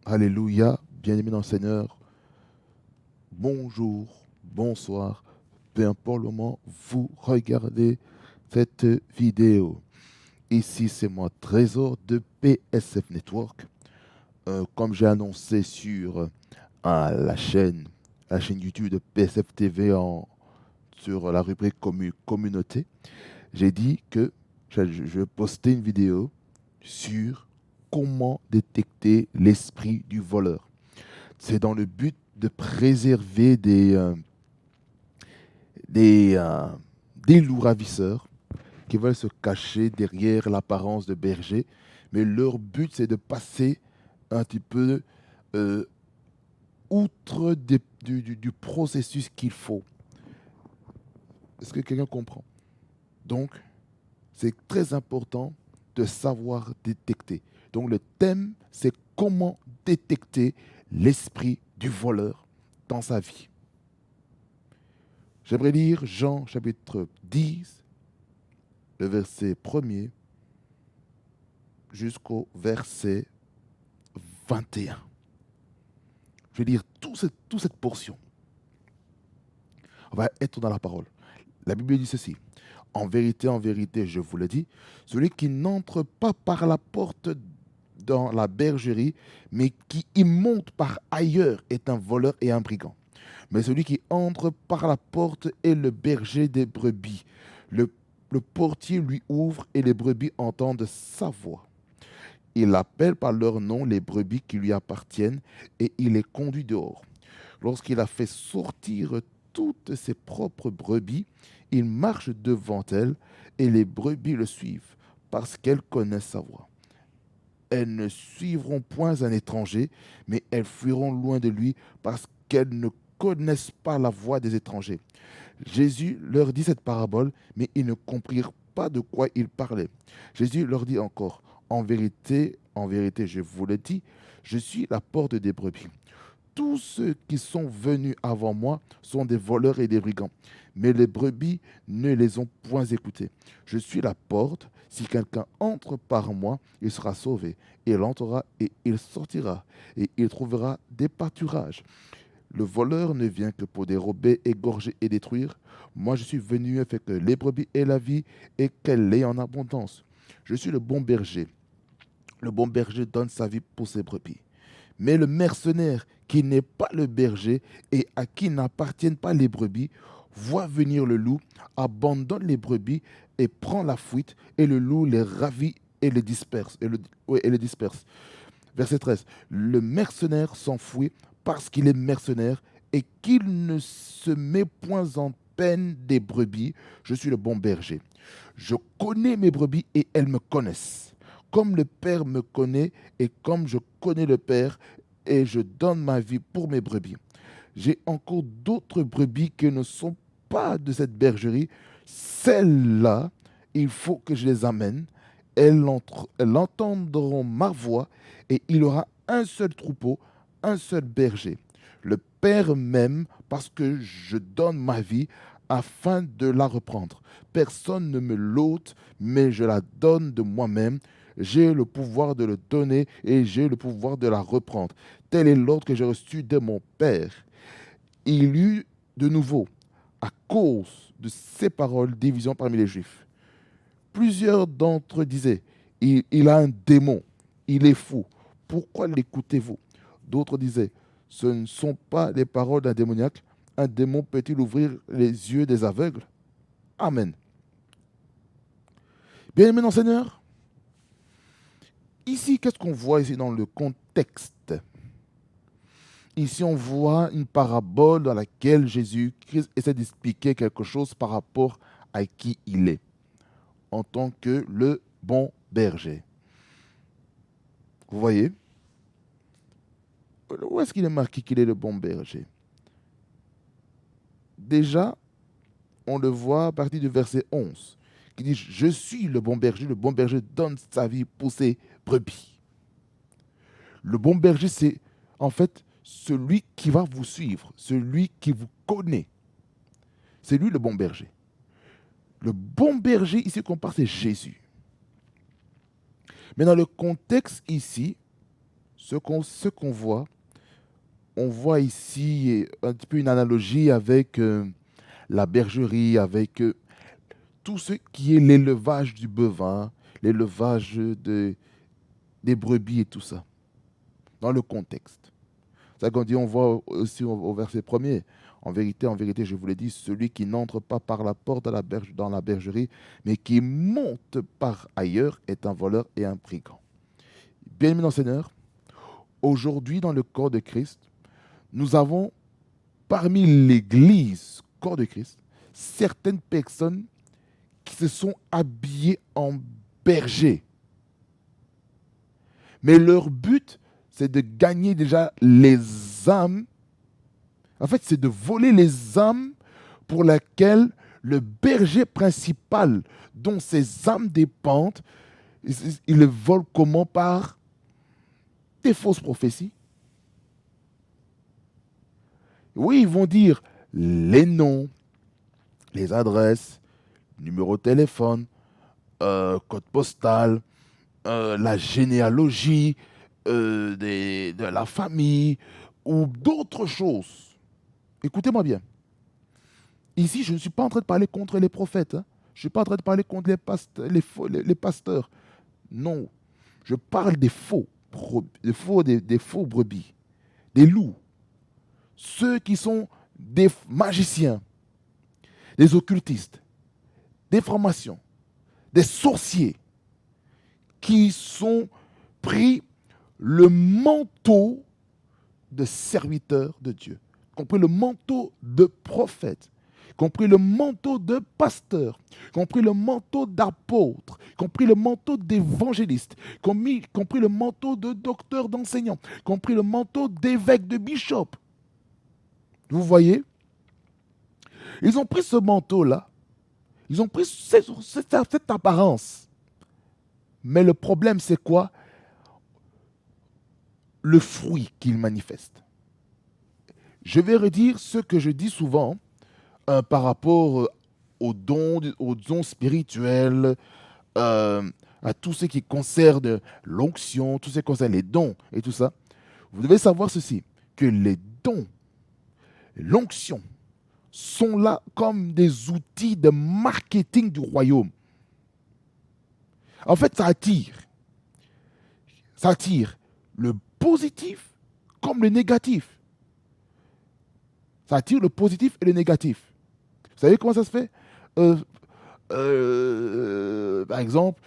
Alléluia, bien-aimés dans le Seigneur, bonjour, bonsoir, peu importe le moment, vous regardez cette vidéo. Ici, c'est moi, Trésor de PSF Network. Comme j'ai annoncé sur la chaîne YouTube de PSF TV sur la rubrique communauté, j'ai dit que je postais une vidéo sur comment détecter l'esprit du voleur. C'est dans le but de préserver des, euh, des loups ravisseurs qui veulent se cacher derrière l'apparence de berger, mais leur but c'est de passer un petit peu euh, outre du processus qu'il faut. Est-ce que quelqu'un comprend? Donc, c'est très important de savoir détecter. Donc, le thème, c'est comment détecter l'esprit du voleur dans sa vie. J'aimerais lire Jean chapitre 10, le verset 1er jusqu'au verset 21. Je vais lire toute cette portion. On va être dans la parole. La Bible dit ceci. En vérité, je vous le dis, celui qui n'entre pas par la porte dans la bergerie, mais qui y monte par ailleurs est un voleur et un brigand. Mais celui qui entre par la porte est le berger des brebis. Le portier lui ouvre et les brebis entendent sa voix. Il appelle par leur nom les brebis qui lui appartiennent et il les conduit dehors. Lorsqu'il a fait sortir toutes ses propres brebis, il marche devant elles et les brebis le suivent parce qu'elles connaissent sa voix. Elles ne suivront point un étranger, mais elles fuiront loin de lui parce qu'elles ne connaissent pas la voix des étrangers. Jésus leur dit cette parabole, mais ils ne comprirent pas de quoi il parlait. Jésus leur dit encore, en vérité, je vous le dis, je suis la porte des brebis. Tous ceux qui sont venus avant moi sont des voleurs et des brigands, mais les brebis ne les ont point écoutés. Je suis la porte, si quelqu'un entre par moi, il sera sauvé. Il entrera et il sortira, et il trouvera des pâturages. Le voleur ne vient que pour dérober, égorger et détruire. Moi, je suis venu afin que les brebis aient la vie et qu'elle l'ait en abondance. Je suis le bon berger. Le bon berger donne sa vie pour ses brebis. Mais le mercenaire qui n'est pas le berger et à qui n'appartiennent pas les brebis, voit venir le loup, abandonne les brebis et prend la fuite, et le loup les ravit et les disperse. Et les disperse. Verset 13. Le mercenaire s'enfuit parce qu'il est mercenaire et qu'il ne se met point en peine des brebis. Je suis le bon berger. Je connais mes brebis et elles me connaissent. Comme le Père me connaît et comme je connais le Père, et je donne ma vie pour mes brebis. J'ai encore d'autres brebis qui ne sont pas de cette bergerie. Celles-là, il faut que je les amène. Elles entendront ma voix et il y aura un seul troupeau, un seul berger. Le Père m'aime parce que je donne ma vie afin de la reprendre. Personne ne me l'ôte, mais je la donne de moi-même. J'ai le pouvoir de le donner et j'ai le pouvoir de la reprendre. Tel est l'ordre que j'ai reçu de mon Père. Il y eut de nouveau, à cause de ces paroles, division parmi les Juifs. Plusieurs d'entre eux disaient, il a un démon, il est fou. Pourquoi l'écoutez-vous? D'autres disaient, ce ne sont pas les paroles d'un démoniaque. Un démon peut-il ouvrir les yeux des aveugles? Amen. Bien-aimés dans le Seigneur, ici, qu'est-ce qu'on voit ici dans le contexte? Ici, on voit une parabole dans laquelle Jésus-Christ essaie d'expliquer quelque chose par rapport à qui il est, en tant que le bon berger. Vous voyez? Où est-ce qu'il est marqué qu'il est le bon berger? Déjà, on le voit à partir du verset 11, qui dit, je suis le bon berger donne sa vie pour ses brebis. Le bon berger, c'est en fait celui qui va vous suivre, celui qui vous connaît. C'est lui le bon berger. Le bon berger, ici qu'on parle, c'est Jésus. Mais dans le contexte ici, Ce qu'on voit, on voit ici un petit peu une analogie avec la bergerie, avec tout ce qui est l'élevage du bovin, l'élevage des brebis et tout ça, dans le contexte. C'est ça qu'on dit, on voit aussi au verset premier. En vérité, je vous l'ai dit, celui qui n'entre pas par la porte dans la bergerie, mais qui monte par ailleurs, est un voleur et un brigand. Bien-aimés dans le Seigneur, aujourd'hui, dans le corps de Christ, nous avons parmi l'Église, corps de Christ, certaines personnes qui se sont habillées en bergers. Mais leur but, c'est de gagner déjà les âmes. En fait, c'est de voler les âmes pour lesquelles le berger principal, dont ces âmes dépendent, il les vole comment? Par des fausses prophéties. Oui, ils vont dire les noms, les adresses, numéro de téléphone, code postal, la généalogie de la famille ou d'autres choses. Écoutez-moi bien. Ici, je ne suis pas en train de parler contre les prophètes. Hein. Je ne suis pas en train de parler contre les pasteurs. Non. Je parle des faux, des faux brebis, des loups. Ceux qui sont des magiciens, des occultistes, des francs-maçons, des sorciers, qui sont pris le manteau de serviteurs de Dieu, compris le manteau de prophète, compris le manteau de pasteur, compris le manteau d'apôtre, compris le manteau d'évangéliste, compris le manteau de docteur, d'enseignant, compris le manteau d'évêque, de bishop. Vous voyez? Ils ont pris ce manteau-là, ils ont pris cette apparence. Mais le problème, c'est quoi? Le fruit qu'ils manifestent. Je vais redire ce que je dis souvent par rapport aux dons spirituels, à tout ce qui concerne l'onction, tout ce qui concerne les dons et tout ça. Vous devez savoir ceci, que les dons, l'onction, sont là comme des outils de marketing du royaume. En fait, ça attire. Ça attire le positif comme le négatif. Ça attire le positif et le négatif. Vous savez comment ça se fait? Par exemple,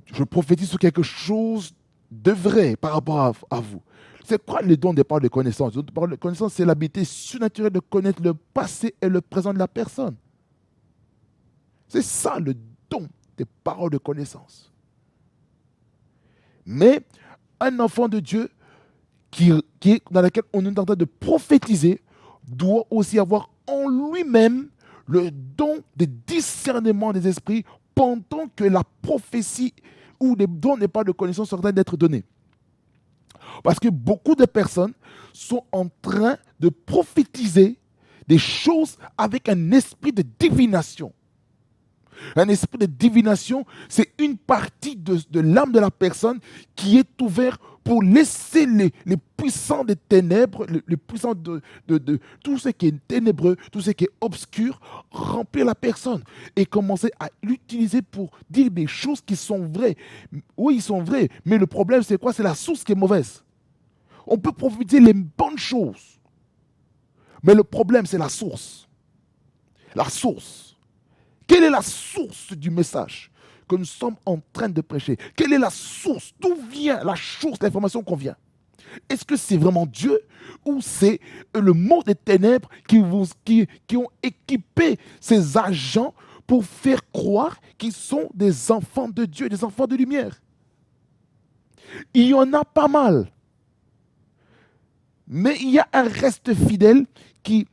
je prophétise sur quelque chose de vrai par rapport à vous. C'est quoi les dons des paroles de connaissance? Les dons des paroles de connaissance, c'est l'habilité surnaturelle de connaître le passé et le présent de la personne. C'est ça le don des paroles de connaissance. Mais un enfant de Dieu dans lequel on est en train de prophétiser doit aussi avoir en lui-même le don de discernement des esprits pendant que la prophétie ou les dons n'est pas de connaissance sont en train d'être donnés. Parce que beaucoup de personnes sont en train de prophétiser des choses avec un esprit de divination. Un esprit de divination, c'est une partie de l'âme de la personne qui est ouverte pour laisser les puissants des ténèbres, les puissants de tout ce qui est ténébreux, tout ce qui est obscur, remplir la personne et commencer à l'utiliser pour dire des choses qui sont vraies. Oui, ils sont vrais, mais le problème c'est quoi? C'est la source qui est mauvaise. On peut prophétiser les bonnes choses, mais le problème c'est la source. La source. Quelle est la source du message que nous sommes en train de prêcher? Quelle est la source? D'où vient la source, l'information qu'on vient? Est-ce que c'est vraiment Dieu ou c'est le monde des ténèbres qui ont équipé ces agents pour faire croire qu'ils sont des enfants de Dieu, des enfants de lumière? Il y en a pas mal. Mais il y a un reste fidèle qui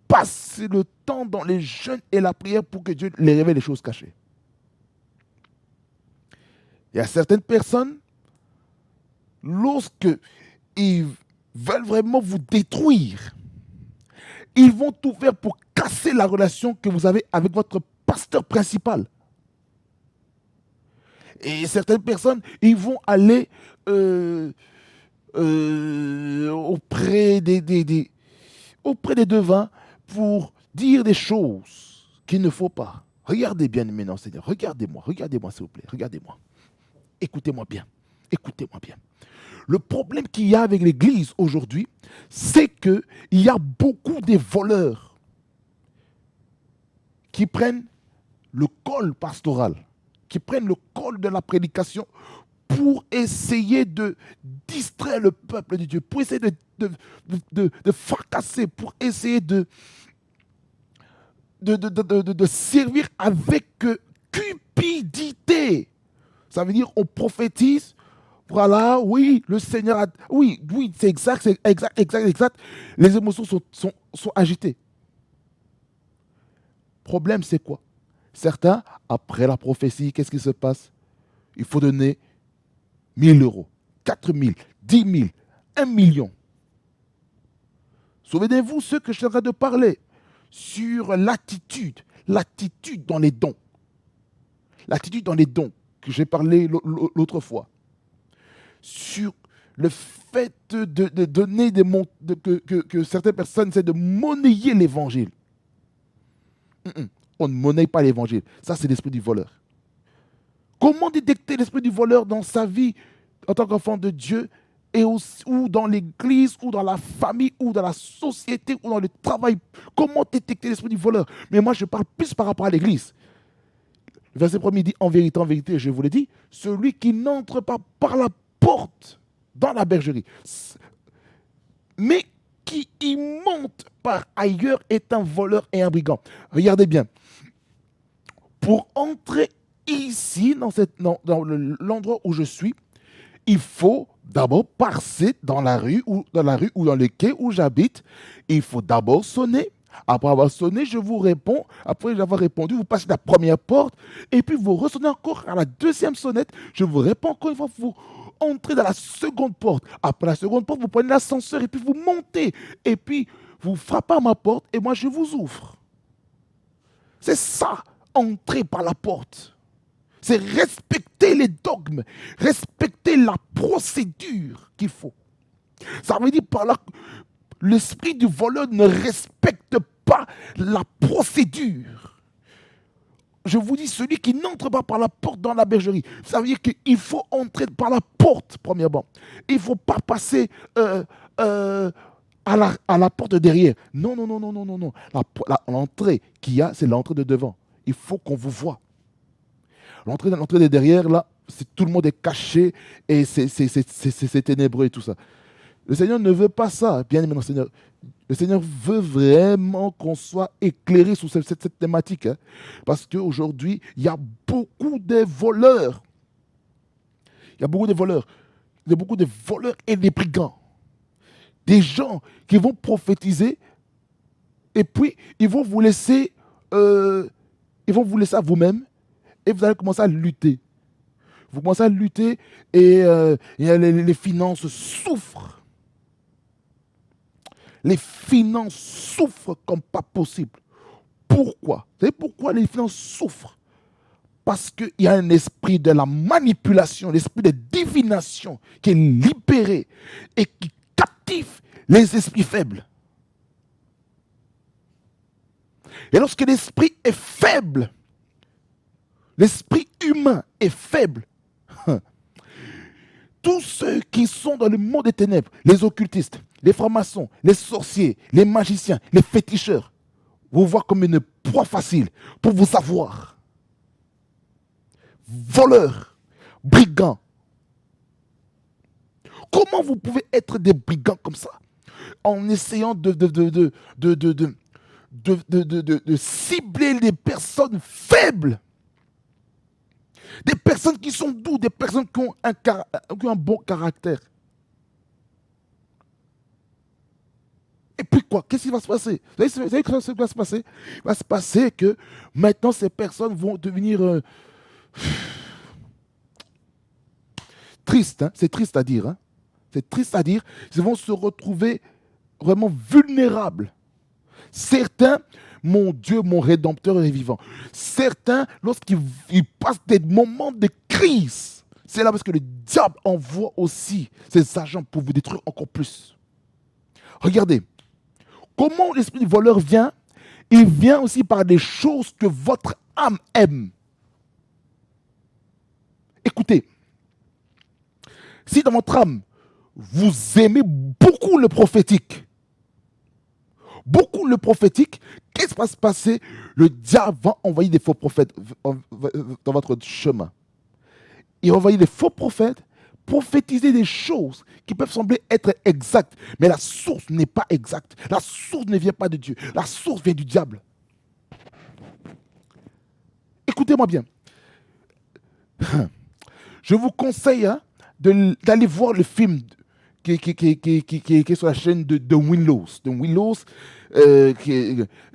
passe le temps dans les jeûnes et la prière pour que Dieu les révèle les choses cachées. Il y a certaines personnes, lorsque ils veulent vraiment vous détruire, ils vont tout faire pour casser la relation que vous avez avec votre pasteur principal. Et certaines personnes, ils vont aller auprès auprès des devins pour dire des choses qu'il ne faut pas. Regardez bien maintenant, Seigneur. Regardez-moi s'il vous plaît. Regardez-moi. Écoutez-moi bien. Écoutez-moi bien. Le problème qu'il y a avec l'Église aujourd'hui, c'est qu'il y a beaucoup de voleurs qui prennent le col pastoral, qui prennent le col de la prédication pour essayer de distraire le peuple de Dieu, pour essayer de fracasser, pour essayer de servir avec cupidité. Ça veut dire on prophétise, voilà, oui, le Seigneur a... Oui, c'est exact. Les émotions sont agitées. Problème, c'est quoi? Certains, après la prophétie, qu'est-ce qui se passe? Il faut donner 1 000 euros, 4 000, 10 000, 1 million. Souvenez-vous ce que je suis en train de parler sur l'attitude dans les dons. L'attitude dans les dons que j'ai parlé l'autre fois. Sur le fait de donner que certaines personnes essaient de monnayer l'évangile. On ne monnaie pas l'évangile. Ça, c'est l'esprit du voleur. Comment détecter l'esprit du voleur dans sa vie en tant qu'enfant de Dieu ou dans l'église, ou dans la famille, ou dans la société, ou dans le travail? Comment détecter l'esprit du voleur? Mais moi, je parle plus par rapport à l'église. Le verset 1er dit, en vérité, je vous l'ai dit, celui qui n'entre pas par la porte dans la bergerie, mais qui y monte par ailleurs est un voleur et un brigand. Regardez bien. Pour entrer ici, dans l'endroit où je suis, il faut d'abord passer dans la rue ou dans le quai où j'habite. Il faut d'abord sonner. Après avoir sonné, je vous réponds. Après avoir répondu, vous passez la première porte et puis vous ressonnez encore à la deuxième sonnette. Je vous réponds encore une fois, vous entrez dans la seconde porte. Après la seconde porte, vous prenez l'ascenseur et puis vous montez. Et puis, vous frappez à ma porte et moi, je vous ouvre. C'est ça, entrer par la porte. C'est respecter les dogmes, respecter la procédure qu'il faut. Ça veut dire par là, l'esprit du voleur ne respecte pas la procédure. Je vous dis, celui qui n'entre pas par la porte dans la bergerie, ça veut dire qu'il faut entrer par la porte, premièrement. Il ne faut pas passer à la porte derrière. Non. L'entrée qu'il y a, c'est l'entrée de devant. Il faut qu'on vous voie. L'entrée de derrière, là, tout le monde est caché et c'est ténébreux et tout ça. Le Seigneur ne veut pas ça, bien aimé, Seigneur. Le Seigneur veut vraiment qu'on soit éclairé sur cette thématique. Hein, parce qu'aujourd'hui, il y a beaucoup de voleurs. Il y a beaucoup de voleurs. Il y a beaucoup de voleurs et des brigands. Des gens qui vont prophétiser et puis ils vont vous laisser à vous-même. Et vous allez commencer à lutter. Vous commencez à lutter et les finances souffrent. Les finances souffrent comme pas possible. Pourquoi? Vous savez pourquoi les finances souffrent? Parce qu'il y a un esprit de la manipulation, l'esprit de divination qui est libéré et qui captive les esprits faibles. Et lorsque l'esprit est faible, l'esprit humain est faible. Tous ceux qui sont dans le monde des ténèbres, les occultistes, les francs-maçons, les sorciers, les magiciens, les féticheurs, vous voient comme une proie facile pour vous avoir. Voleurs, brigands. Comment vous pouvez être des brigands comme ça en essayant de cibler les personnes faibles? Des personnes qui sont douces, des personnes qui ont un bon caractère. Et puis quoi? Qu'est-ce qui va se passer? Vous savez ce qui va se passer? Il va se passer que maintenant ces personnes vont devenir tristes. Hein? C'est triste à dire. Hein? C'est triste à dire. Ils vont se retrouver vraiment vulnérables. Certains, mon Dieu, mon Rédempteur est vivant. Certains, lorsqu'ils passent des moments de crise, c'est là parce que le diable envoie aussi ses agents pour vous détruire encore plus. Regardez, comment l'esprit du voleur vient? Il vient aussi par des choses que votre âme aime. Écoutez, si dans votre âme, vous aimez beaucoup le prophétique, qu'est-ce qui va se passer? Le diable va envoyer des faux prophètes dans votre chemin. Il va envoyer des faux prophètes, prophétiser des choses qui peuvent sembler être exactes, mais la source n'est pas exacte. La source ne vient pas de Dieu. La source vient du diable. Écoutez-moi bien. Je vous conseille d'aller voir le film qui est sur la chaîne de Willows,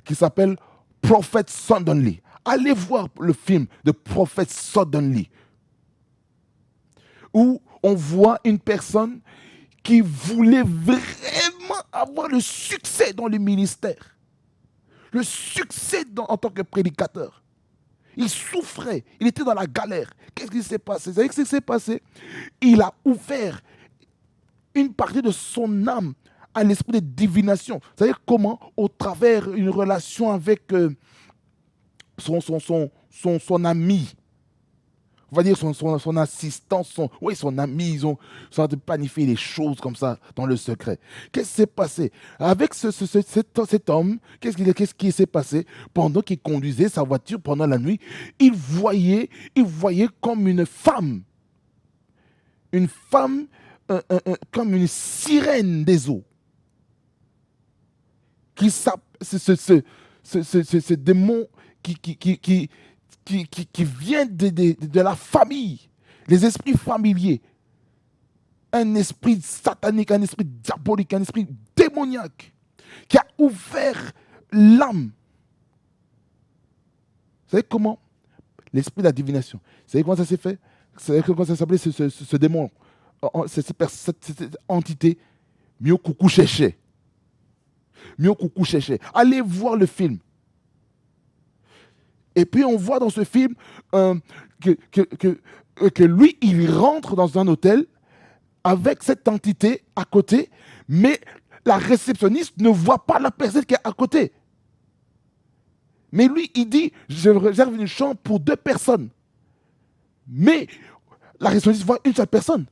qui s'appelle Prophet Suddenly. Allez voir le film de Prophet Suddenly, où on voit une personne qui voulait vraiment avoir le succès dans le ministère, le succès en tant que prédicateur. Il souffrait, il était dans la galère. Qu'est-ce qui s'est passé? Vous savez ce qui s'est passé? Il a ouvert une partie de son âme à l'esprit de divination. Vous savez comment? Au travers d'une relation avec son ami, on va dire son assistant, son ami, ils ont planifié les choses comme ça dans le secret. Qu'est-ce qui s'est passé? Avec cet homme, qu'est-ce qui s'est passé? Pendant qu'il conduisait sa voiture pendant la nuit, il voyait comme une femme comme une sirène des eaux. Ce démon qui vient de la famille, les esprits familiers, un esprit satanique, un esprit diabolique, un esprit démoniaque, qui a ouvert l'âme. Vous savez comment? L'esprit de la divination. Vous savez comment ça s'est fait? Vous savez comment ça s'appelait ce démon? Cette entité, Myokuku Cheche. Allez voir le film. Et puis on voit dans ce film que lui, il rentre dans un hôtel avec cette entité à côté, mais la réceptionniste ne voit pas la personne qui est à côté. Mais lui, il dit, je réserve une chambre pour 2 personnes. Mais la réceptionniste voit une seule personne.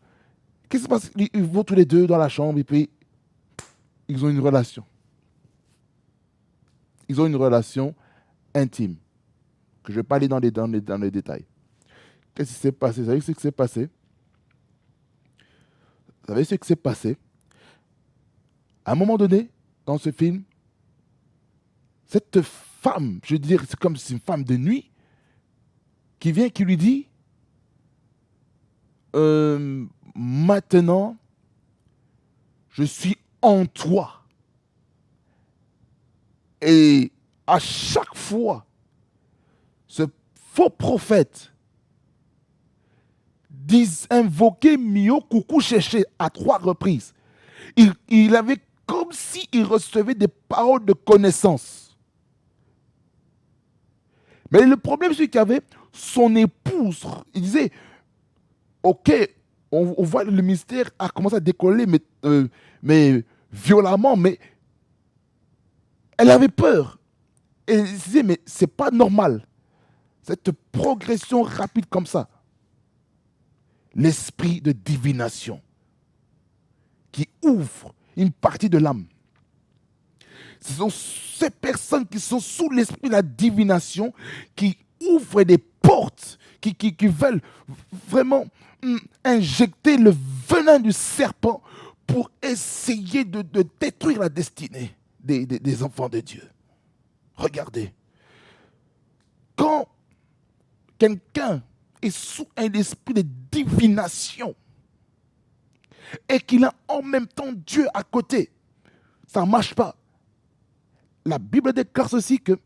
Qu'est-ce qui se passe? Ils vont tous les deux dans la chambre et puis ils ont une relation. Ils ont une relation intime. Que je ne vais pas aller dans les détails. Qu'est-ce qui s'est passé? Vous savez ce qui s'est passé? À un moment donné, dans ce film, cette femme, je veux dire, c'est comme si une femme de nuit, qui vient, qui lui dit, maintenant, je suis en toi. Et à chaque fois, ce faux prophète invoquait Myokuku Cheche à 3 reprises. Il avait comme s'il recevait des paroles de connaissance. Mais le problème, c'est qu'il y avait son épouse. Il disait, ok, on voit le mystère a commencé à décoller, mais violemment, mais elle avait peur. Et elle disait, mais c'est pas normal. Cette progression rapide comme ça. L'esprit de divination qui ouvre une partie de l'âme. Ce sont ces personnes qui sont sous l'esprit de la divination qui ouvrent des portes, qui veulent vraiment injecter le venin du serpent pour essayer de détruire la destinée des enfants de Dieu. Regardez. Quand quelqu'un est sous un esprit de divination et qu'il a en même temps Dieu à côté, ça ne marche pas. La Bible déclare ceci que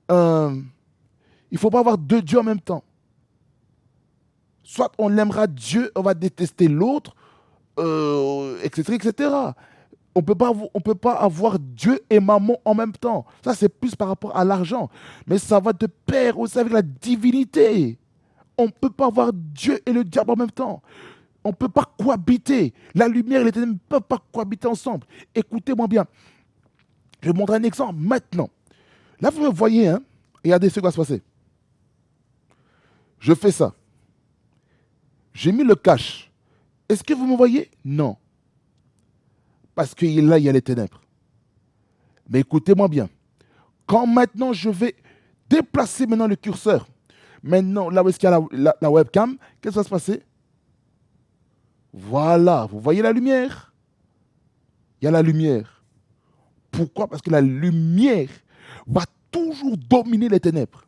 il ne faut pas avoir 2 dieux en même temps. Soit on aimera Dieu, on va détester l'autre, etc., etc. On peut pas avoir Dieu et maman en même temps. Ça, c'est plus par rapport à l'argent. Mais ça va de pair aussi avec la divinité. On ne peut pas avoir Dieu et le diable en même temps. On ne peut pas cohabiter. La lumière et les ténèbres ne peuvent pas cohabiter ensemble. Écoutez-moi bien. Je vais vous montrer un exemple maintenant. Là, vous me voyez, hein? Regardez ce qui va se passer. Je fais ça. J'ai mis le cache. Est-ce que vous me voyez? Non. Parce que là, il y a les ténèbres. Mais écoutez-moi bien. Quand maintenant je vais déplacer maintenant le curseur, maintenant là où est-ce qu'il y a la webcam, qu'est-ce qui va se passer? Voilà, vous voyez la lumière? Il y a la lumière. Pourquoi? Parce que la lumière va toujours dominer les ténèbres.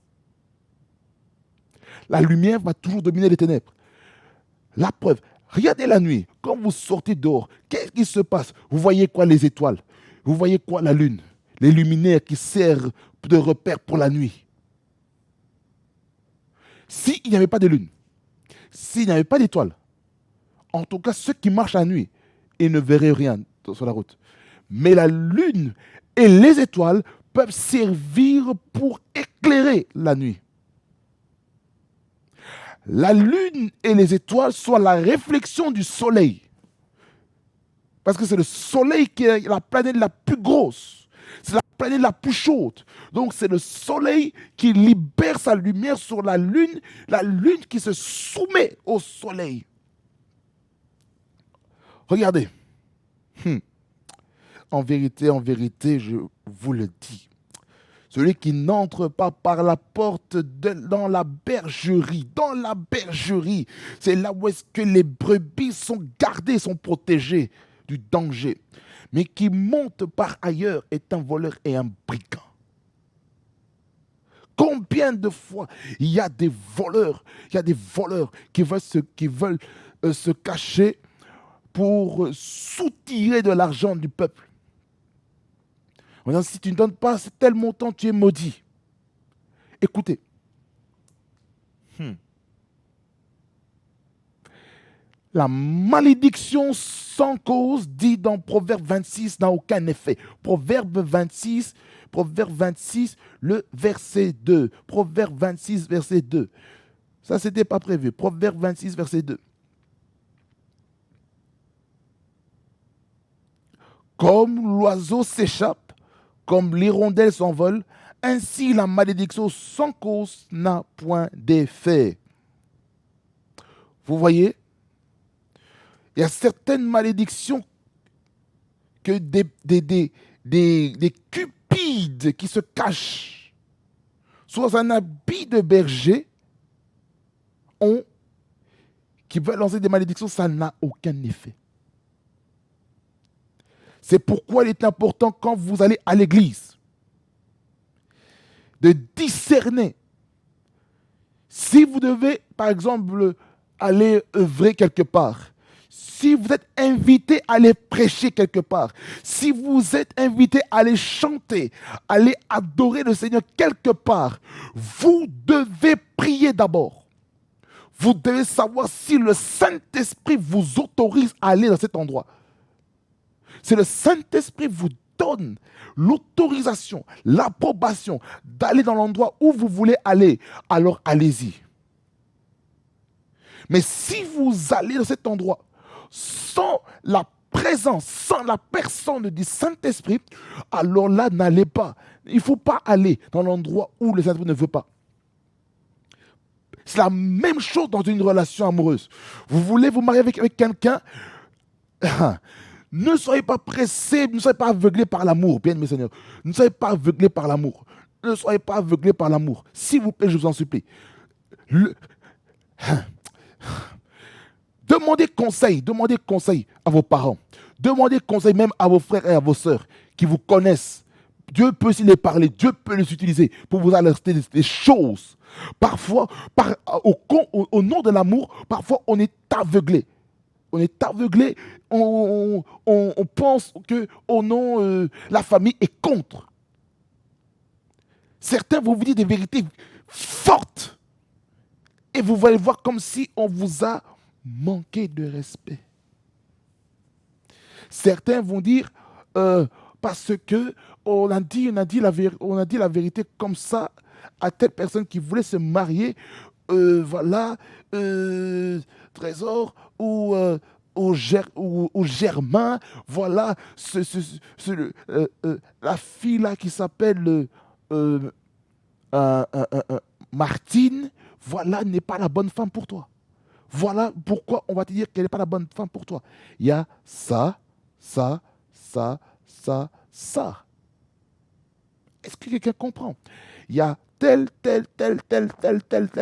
La lumière va toujours dominer les ténèbres. La preuve, regardez la nuit, quand vous sortez dehors, qu'est-ce qui se passe? Vous voyez quoi? Les étoiles. Vous voyez quoi? La lune. Les luminaires qui servent de repère pour la nuit. S'il n'y avait pas de lune, s'il n'y avait pas d'étoiles, en tout cas ceux qui marchent la nuit, ils ne verraient rien sur la route. Mais la lune et les étoiles peuvent servir pour éclairer la nuit. La lune et les étoiles sont la réflexion du soleil. Parce que c'est le soleil qui est la planète la plus grosse. C'est la planète la plus chaude. Donc c'est le soleil qui libère sa lumière sur la lune qui se soumet au soleil. Regardez. En vérité, je vous le dis. Celui qui n'entre pas par la porte dans la bergerie, c'est là où est-ce que les brebis sont gardées, sont protégées du danger. Mais qui monte par ailleurs est un voleur et un brigand. Combien de fois il y a des voleurs qui veulent se cacher pour soutirer de l'argent du peuple. En disant, si tu ne donnes pas tel montant, tu es maudit. Écoutez. La malédiction sans cause, dit dans Proverbe 26, n'a aucun effet. Proverbe 26, le verset 2. Proverbe 26, verset 2. Ça, ce n'était pas prévu. Proverbe 26, verset 2. Comme l'oiseau s'échappe, comme l'hirondelle s'envole, ainsi la malédiction sans cause n'a point d'effet. Vous voyez? Il y a certaines malédictions que des cupides qui se cachent sous un habit de berger qui veulent lancer des malédictions, ça n'a aucun effet. C'est pourquoi il est important quand vous allez à l'église de discerner. Si vous devez, par exemple, aller œuvrer quelque part, si vous êtes invité à aller prêcher quelque part, si vous êtes invité à aller chanter, à aller adorer le Seigneur quelque part, vous devez prier d'abord. Vous devez savoir si le Saint-Esprit vous autorise à aller dans cet endroit. Si le Saint-Esprit vous donne l'autorisation, l'approbation d'aller dans l'endroit où vous voulez aller, alors allez-y. Mais si vous allez dans cet endroit sans la présence, sans la personne du Saint-Esprit, alors là, n'allez pas. Il ne faut pas aller dans l'endroit où le Saint-Esprit ne veut pas. C'est la même chose dans une relation amoureuse. Vous voulez vous marier avec quelqu'un, ne soyez pas pressés, ne soyez pas aveuglés par l'amour, bien mes seigneurs. Ne soyez pas aveuglés par l'amour. Ne soyez pas aveuglés par l'amour. S'il vous plaît, je vous en supplie. Demandez conseil à vos parents. Demandez conseil même à vos frères et à vos sœurs qui vous connaissent. Dieu peut aussi les parler, Dieu peut les utiliser pour vous alerter des choses. Parfois, au nom de l'amour, parfois on est aveuglé. On est aveuglé, on pense que au nom, la famille est contre. Certains vont vous dire des vérités fortes et vous allez voir comme si on vous a manqué de respect. Certains vont dire parce que on a dit la vérité comme ça à telle personne qui voulait se marier voilà, Trésor, ou Germain, voilà, la fille là qui s'appelle Martine, voilà, n'est pas la bonne femme pour toi. Voilà pourquoi on va te dire qu'elle n'est pas la bonne femme pour toi. Il y a ça, ça, ça, ça, ça. Est-ce que quelqu'un comprend? Il y a telle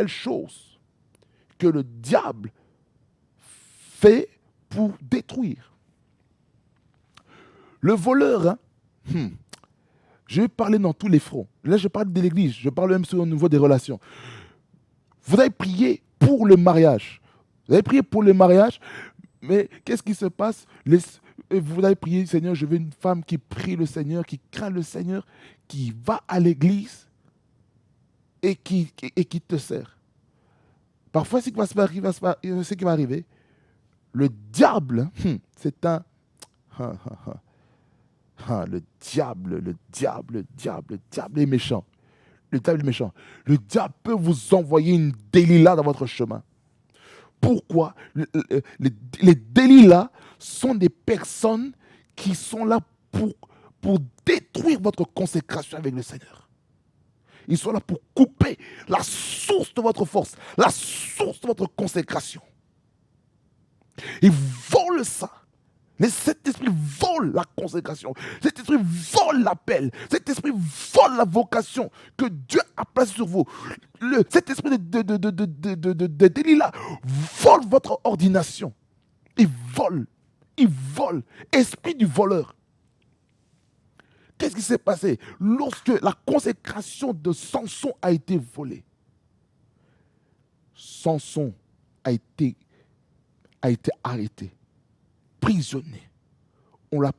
chose que le diable fait pour détruire. Le voleur, hein, je vais parler dans tous les fronts. Là, je parle de l'église, je parle même au niveau des relations. Vous avez prié pour le mariage. Vous avez prié pour le mariage, mais qu'est-ce qui se passe? Vous avez prié, Seigneur, je veux une femme qui prie le Seigneur, qui craint le Seigneur, qui va à l'église et qui te sert. Parfois, ce qui va arriver, le diable, c'est un... le diable est méchant. Le diable est méchant. Le diable peut vous envoyer une Delilah dans votre chemin. Pourquoi? Les Delilah sont des personnes qui sont là pour détruire votre consécration avec le Seigneur. Ils sont là pour couper la source de votre force, la source de votre consécration. Ils volent ça. Cet esprit vole la consécration. Cet esprit vole l'appel. Cet esprit vole la vocation que Dieu a placée sur vous. Cet esprit de Delilah vole votre ordination. Il vole. Il vole. Esprit du voleur. Qu'est-ce qui s'est passé lorsque la consécration de Samson a été volée? Samson a été arrêté, prisonnier. On l'a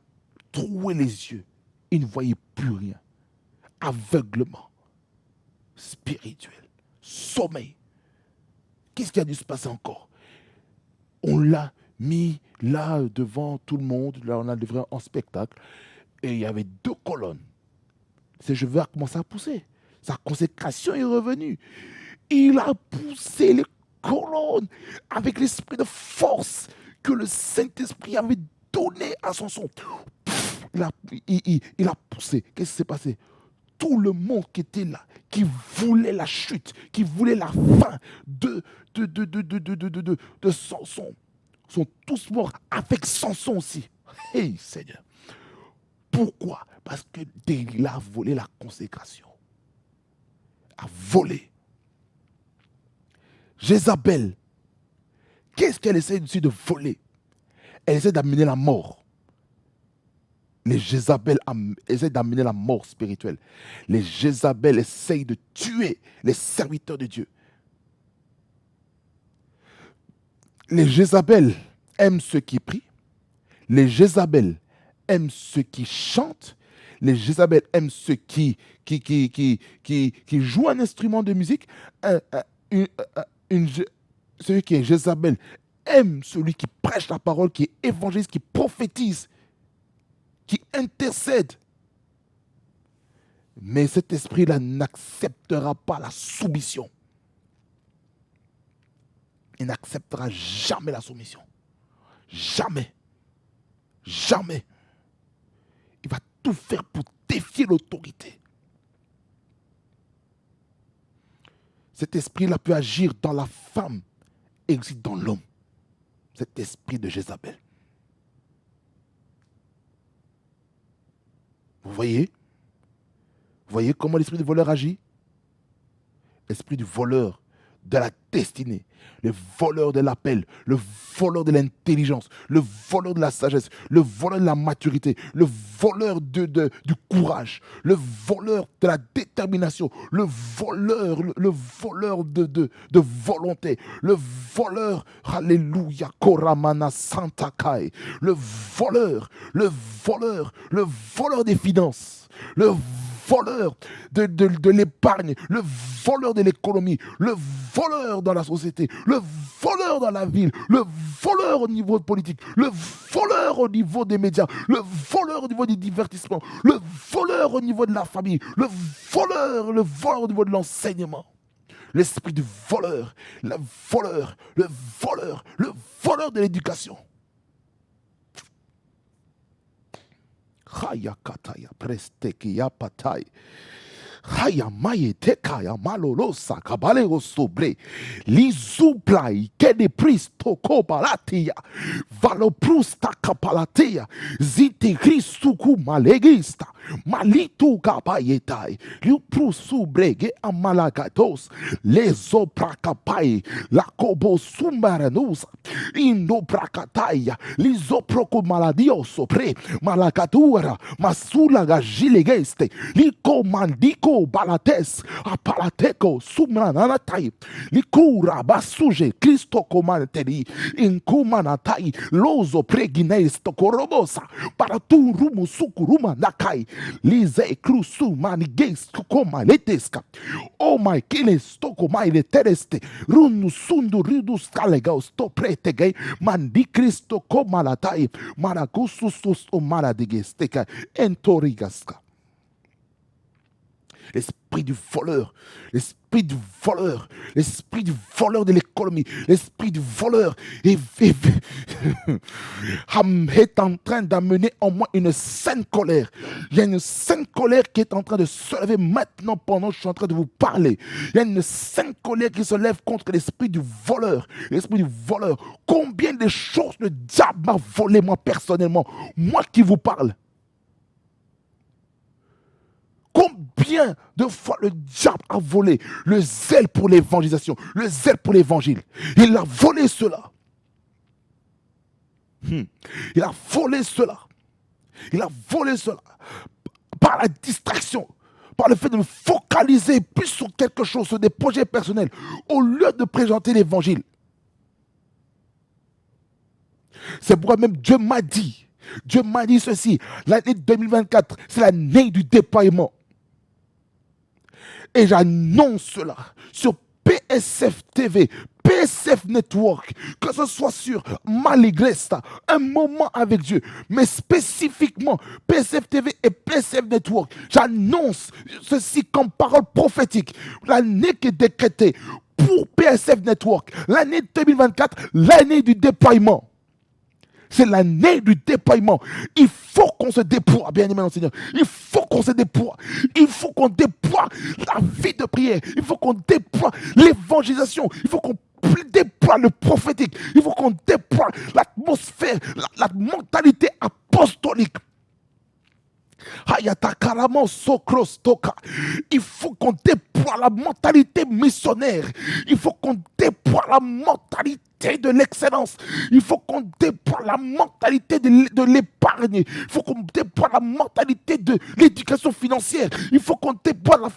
troué les yeux. Il ne voyait plus rien. Aveuglement spirituel, sommeil. Qu'est-ce qui a dû se passer encore? On l'a mis là devant tout le monde. Là, on a livré en spectacle. Et il y avait 2 colonnes. Ses cheveux ont commencé à pousser. Sa consécration est revenue. Il a poussé les colonnes avec l'esprit de force que le Saint-Esprit avait donné à Samson. Il a poussé. Qu'est-ce qui s'est passé? Tout le monde qui était là, qui voulait la chute, qui voulait la fin de Samson, sont tous morts avec Samson aussi. Hey Seigneur. Pourquoi? Parce que Delilah a volé la consécration. A volé. Jézabel, qu'est-ce qu'elle essaie de voler? Elle essaie d'amener la mort. Les Jézabel essaient d'amener la mort spirituelle. Les Jézabel essayent de tuer les serviteurs de Dieu. Les Jézabel aiment ceux qui prient. Les Jézabel aiment ceux qui chantent. Les Jézabel aiment ceux qui jouent un instrument de musique. Celui qui est Jézabel aime celui qui prêche la parole, qui est évangéliste, qui prophétise, qui intercède. Mais cet esprit-là n'acceptera pas la soumission. Il n'acceptera jamais la soumission. Jamais. Jamais. Il va tout faire pour défier l'autorité. Cet esprit-là peut agir dans la femme et aussi dans l'homme. Cet esprit de Jézabel. Vous voyez? Vous voyez comment l'esprit du voleur agit? L'esprit du voleur de la destinée, le voleur de l'appel, le voleur de l'intelligence, le voleur de la sagesse, le voleur de la maturité, le voleur du courage, le voleur de la détermination, le voleur de volonté, le voleur, alléluia, koramana santakai, le voleur des finances, le voleur de l'épargne, le voleur de l'économie, le voleur dans la société, le voleur dans la ville, le voleur au niveau politique, le voleur au niveau des médias, le voleur au niveau du divertissement, le voleur au niveau de la famille, le voleur au niveau de l'enseignement, l'esprit du voleur, le voleur, le voleur, le voleur de l'éducation. Haya kataya prestekia patai. Haya maye tekaya malolosa kabale osobre. Lizuplai kede pristo kobalatia. Valoprusta kapalatia. Zite kristuku malegista. Malitu kabayetai. Liuprusu brege amalagatos. Lezo prakapai. La kobo sumbaranusa. Indo prakataya. Lizo proko maladio sopre. Malagatura. Masula gajilegeste. Liko mandiko balates. Apalateco sumrananatai. Likura basuje. Cristo komanteri. Inkumanatai. Lozo preginesto korobosa. Paratu rumu sukuruma nakai. Lize crusu maniges koma letesca. Oh my kiles toko my letereste. Runu sundu ridus kalegaus to pretege. Mandi Cristo koma latai. Maragusus o maradigesteka. Entorigasca. L'esprit du voleur, l'esprit du voleur, l'esprit du voleur de l'économie, l'esprit du voleur est en train d'amener en moi une sainte colère. Il y a une sainte colère qui est en train de se lever maintenant pendant que je suis en train de vous parler. Il y a une sainte colère qui se lève contre l'esprit du voleur. L'esprit du voleur. Combien de choses le diable m'a volé moi personnellement, moi qui vous parle. Combien de fois le diable a volé le zèle pour l'évangélisation, le zèle pour l'évangile. Il a volé cela. Il a volé cela. Il a volé cela par la distraction, par le fait de me focaliser plus sur quelque chose, sur des projets personnels, au lieu de présenter l'évangile. C'est pourquoi même Dieu m'a dit ceci, l'année 2024, c'est l'année du déploiement. Et j'annonce cela sur PSF TV, PSF Network, que ce soit sur Maligresta, un moment avec Dieu, mais spécifiquement PSF TV et PSF Network. J'annonce ceci comme parole prophétique. L'année qui est décrétée pour PSF Network, l'année 2024, l'année du déploiement. C'est l'année du déploiement. Il faut qu'on se déploie, bien-aimé dans le Seigneur. Il faut qu'on se déploie. Il faut qu'on déploie la vie de prière. Il faut qu'on déploie l'évangélisation. Il faut qu'on déploie le prophétique. Il faut qu'on déploie l'atmosphère, la mentalité apostolique. Il faut qu'on déploie la mentalité missionnaire. Il faut qu'on déploie la mentalité de l'excellence. Il faut qu'on déploie la mentalité de l'épargne. Il faut qu'on déploie la mentalité de l'éducation financière. Il faut qu'on déploie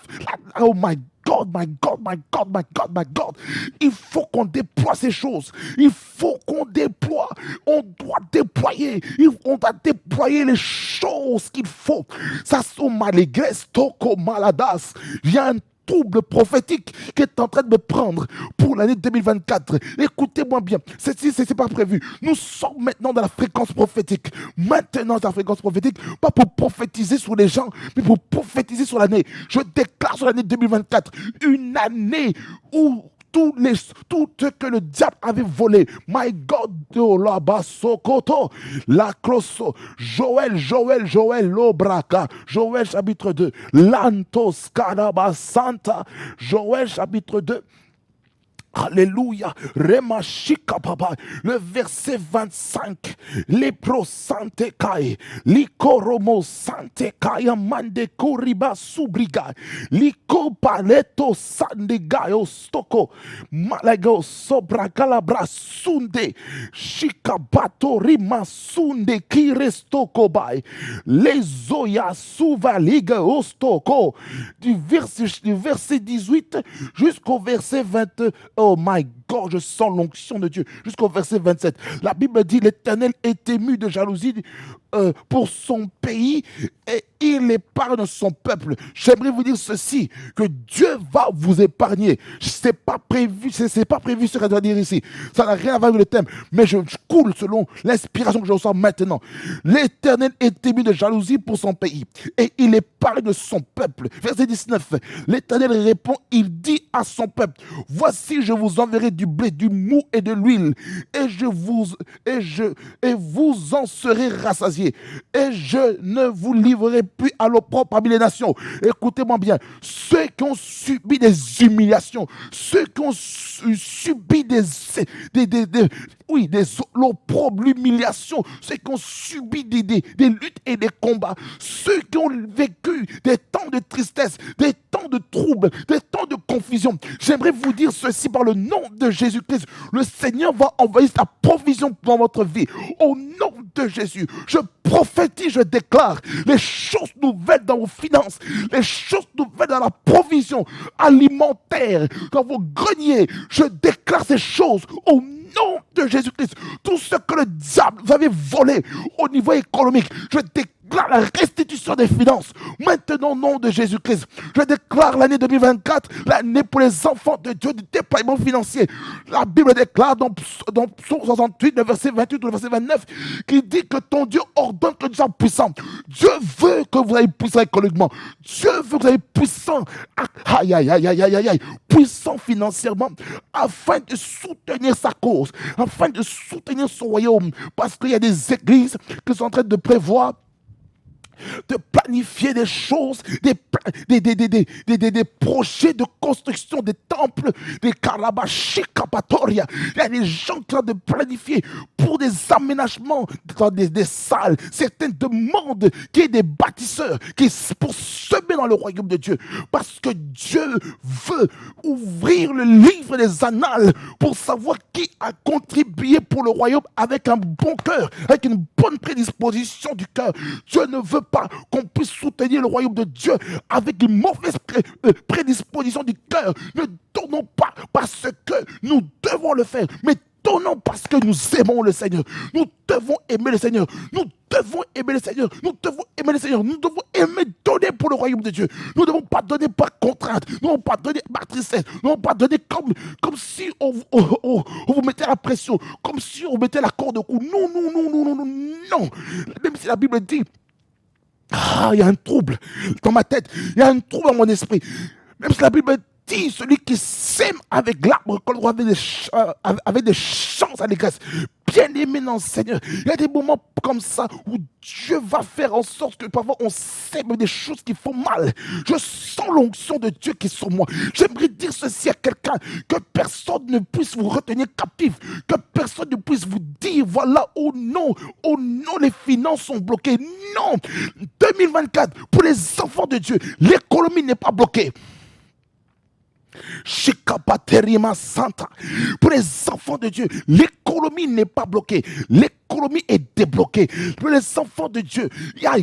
oh my God, my God, my God, my God, my God. Il faut qu'on déploie ces choses. Il faut qu'on déploie. On doit déployer. On doit déployer les choses qu'il faut. Ça sont malégresses, toko maladas. Il y a un trouble prophétique qui est en train de me prendre pour l'année 2024. Écoutez-moi bien, c'est pas prévu. Nous sommes maintenant dans la fréquence prophétique. Maintenant dans la fréquence prophétique, pas pour prophétiser sur les gens, mais pour prophétiser sur l'année. Je déclare sur l'année 2024 une année où tout ce que le diable avait volé. My God, la basokoto, la crosso, Joël, l'obraka, Joël chapitre 2, Lantos Santa, Joël chapitre 2. Alléluia, Remashika Papa, le verset 25, Lepro Sante Kai, Likoromo Sante Kaya Mande Koriba Subriga, Liko Paleto Sandegayo Stoko, Malago Sobra Calabra Sunde, Shikabato Rima Sunde Kirestoko Bay, Lezoya Suvaliga Ostoko, du verset 18 jusqu'au verset 20. Oh my God, je sens l'onction de Dieu. Jusqu'au verset 27. La Bible dit, l'Éternel est ému de jalousie pour son pays et il épargne son peuple. J'aimerais vous dire ceci, que Dieu va vous épargner. C'est pas prévu ce que je dois dire ici. Ça n'a rien à voir avec le thème, mais je coule selon l'inspiration que je ressens maintenant. L'Éternel est ému de jalousie pour son pays et il épargne son peuple. Verset 19, l'Éternel répond, il dit à son peuple, voici je vous enverrai du blé, du mou et de l'huile et vous en serez rassasiés et je ne vous livrerai plus à l'opprobre parmi les nations. Écoutez-moi bien, ceux qui ont subi des humiliations, ceux qui ont subi l'opprobre, l'humiliation, ceux qui ont subi des luttes et des combats, ceux qui ont vécu des temps de tristesse, des temps de troubles, des temps de confusion. J'aimerais vous dire ceci par le nom de Jésus-Christ. Le Seigneur va envoyer sa provision dans votre vie. Au nom de Jésus, je prophétise, je déclare les choses nouvelles dans vos finances, les choses nouvelles dans la provision alimentaire, dans vos greniers. Je déclare ces choses au nom de Jésus-Christ. Tout ce que le diable vous avait volé au niveau économique, je déclare la restitution des finances. Maintenant, au nom de Jésus-Christ, je déclare l'année 2024, l'année pour les enfants de Dieu du déploiement financier. La Bible déclare dans Psaume 68, le verset 28 ou le verset 29, qui dit que ton Dieu ordonne que tu sois puissant. Dieu veut que vous soyez puissant économiquement. Dieu veut que vous soyez puissant, puissant financièrement, afin de soutenir sa cause, afin de soutenir son royaume. Parce qu'il y a des églises qui sont en train de prévoir de planifier des choses, des projets de construction des temples, des Kalabashikapatoria. Il y a des gens qui ont de planifier pour des aménagements dans des salles. Certains demandent qu'il y ait des bâtisseurs pour semer dans le royaume de Dieu. Parce que Dieu veut ouvrir le livre des annales pour savoir qui a contribué pour le royaume avec un bon cœur, avec une bonne prédisposition du cœur. Dieu ne veut pas qu'on puisse soutenir le royaume de Dieu avec une mauvaise prédisposition du cœur. Ne donnons pas parce que nous devons le faire, mais donnons parce que nous aimons le Seigneur. Nous devons aimer le Seigneur. Nous devons aimer le Seigneur. Nous devons aimer le Seigneur. Nous devons aimer donner pour le royaume de Dieu. Nous ne devons pas donner par contrainte. Nous ne devons pas donner par tristesse. Nous ne devons pas donner comme si on vous mettait la pression, comme si on mettait la corde au cou. Non, non, non, non, non, non, non. Même si la Bible dit, il y a un trouble dans ma tête, il y a un trouble dans mon esprit. Même si la Bible dit, celui qui sème avec l'arbre collerera avec des chances à l'église. Bien-aimé dans le Seigneur, il y a des moments comme ça où Dieu va faire en sorte que parfois on sème des choses qui font mal. Je sens l'onction de Dieu qui est sur moi. J'aimerais dire ceci à quelqu'un, que personne ne puisse vous retenir captif, que personne ne puisse vous dire, voilà, oh non, les finances sont bloquées. Non, 2024, pour les enfants de Dieu, l'économie n'est pas bloquée. Santa. Pour les enfants de Dieu, l'économie n'est pas bloquée. L'économie est débloquée. Pour les enfants de Dieu, il y a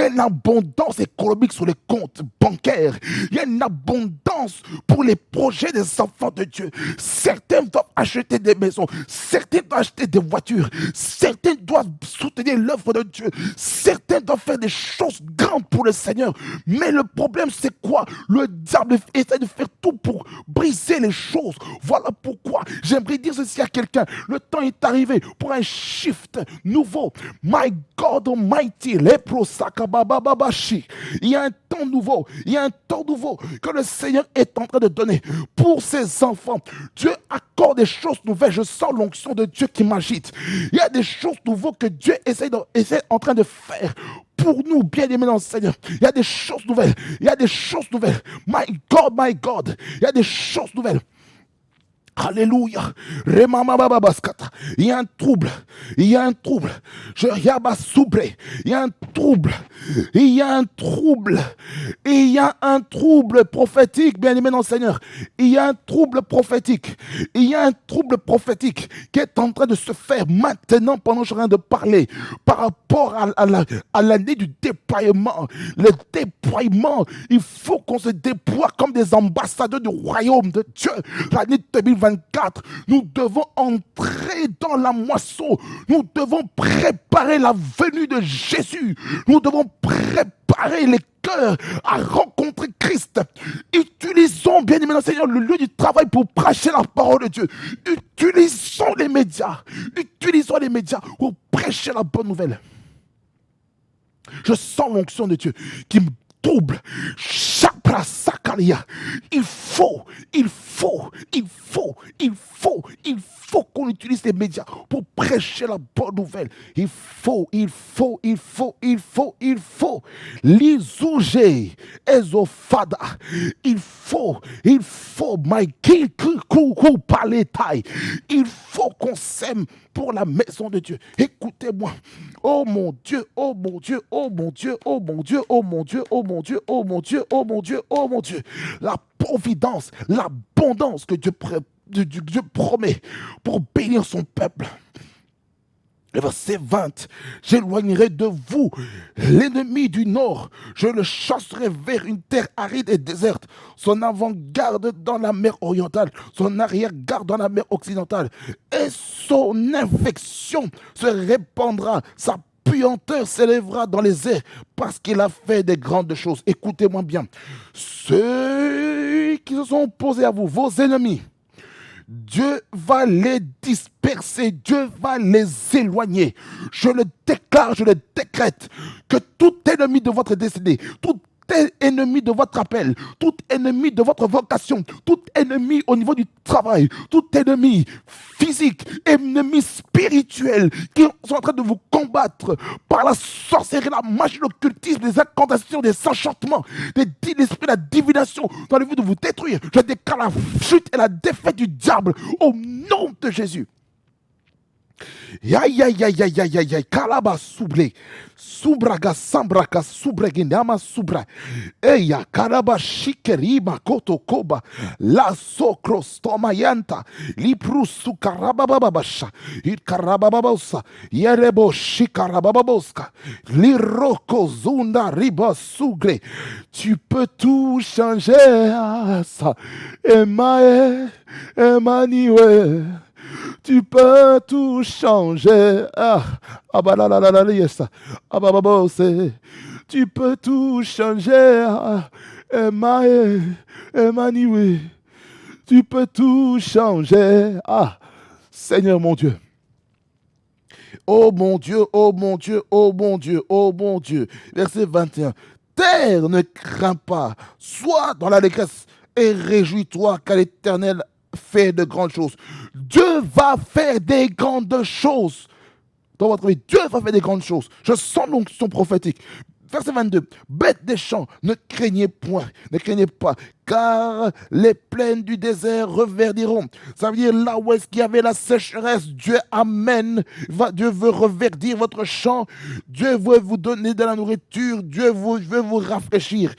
une abondance économique sur les comptes bancaires. Il y a une abondance pour les projets des enfants de Dieu. Certains doivent acheter des maisons. Certains doivent acheter des voitures. Certains doivent soutenir l'œuvre de Dieu. Certains doivent faire des choses grandes pour le Seigneur. Mais le problème, c'est quoi? Le diable essaie de faire tout pour briser les choses. Voilà pourquoi j'aimerais dire ceci à quelqu'un. Le temps est arrivé pour un shift nouveau. My God Almighty, il y a un temps nouveau. Il y a un temps nouveau que le Seigneur est en train de donner pour ses enfants. Dieu accorde des choses nouvelles. Je sens l'onction de Dieu qui m'agite. Il y a des choses nouvelles que Dieu essaie en train de faire pour nous, bien-aimés dans le Seigneur. Il y a des choses nouvelles. Il y a des choses nouvelles. My God. Il y a des choses nouvelles. Alléluia. Il y a un trouble. Il y a un trouble. Il y a un trouble. Il y a un trouble. Il y a un trouble prophétique, bien-aimé dans le Seigneur. Il y a un trouble prophétique. Il y a un trouble prophétique qui est en train de se faire maintenant pendant que je suis en train de parler par rapport à l'année du déploiement. Le déploiement, il faut qu'on se déploie comme des ambassadeurs du royaume de Dieu. L'année 2024 2024, nous devons entrer dans la moisson. Nous devons préparer la venue de Jésus. Nous devons préparer les cœurs à rencontrer Christ. Utilisons, bien aimé Seigneur, le lieu du travail pour prêcher la parole de Dieu. Utilisons les médias. Utilisons les médias pour prêcher la bonne nouvelle. Je sens l'onction de Dieu qui me trouble. Chapra Sakaria. Il faut qu'on utilise les médias pour prêcher la bonne nouvelle. Il faut. L'isouge, ezofada. Il faut, Mikey, paletai. Il faut qu'on s'aime pour la maison de Dieu. Écoutez-moi. Oh mon Dieu, oh mon Dieu, oh mon Dieu, oh mon Dieu, oh mon Dieu, oh mon Dieu, oh mon Dieu, oh mon Dieu, oh mon Dieu. La providence, l'abondance que Dieu promet pour bénir son peuple. Le verset 20, j'éloignerai de vous l'ennemi du nord, je le chasserai vers une terre aride et déserte, son avant-garde dans la mer orientale, son arrière-garde dans la mer occidentale, et son infection se répandra, sa puanteur s'élèvera dans les airs, parce qu'il a fait des grandes choses. Écoutez-moi bien, ceux qui se sont opposés à vous, vos ennemis, Dieu va les disperser, Dieu va les éloigner. Je le déclare, je le décrète, que tout ennemi de votre destinée, tout ennemi de votre appel, tout ennemi de votre vocation, tout ennemi au niveau du travail, tout ennemi physique, ennemi spirituel qui sont en train de vous combattre par la sorcellerie, la magie, l'occultisme, les incantations, les enchantements, l'esprit, la divination dans le but de vous détruire. Je déclare la chute et la défaite du diable au nom de Jésus. Kalaba souble, subraga sambraka subreginama subra, eya kalaba shikeriba kotokoba, la sokrostomayanta, liprusu karabababasha, il karabababosa, yerebo shikarabababoska, liroko zunda riba sugre. Tu peux tout changer, ça, Emmanuel. Tu peux tout changer. Tu peux tout changer. Emmanuel. Tu peux tout changer. Seigneur mon Dieu. Oh mon Dieu, oh mon Dieu, oh mon Dieu, oh mon Dieu. Verset 21. Terre, ne crains pas. Sois dans l'allégresse et réjouis-toi car l'Éternel fait de grandes choses. Dieu va faire des grandes choses dans votre vie. Dieu va faire des grandes choses. Je sens l'onction prophétique. Verset 22. Bêtes des champs, ne craignez point, ne craignez pas, car les plaines du désert reverdiront. Ça veut dire là où est-ce qu'il y avait la sécheresse, Dieu amène, Dieu veut reverdir votre champ, Dieu veut vous donner de la nourriture, Dieu veut vous rafraîchir,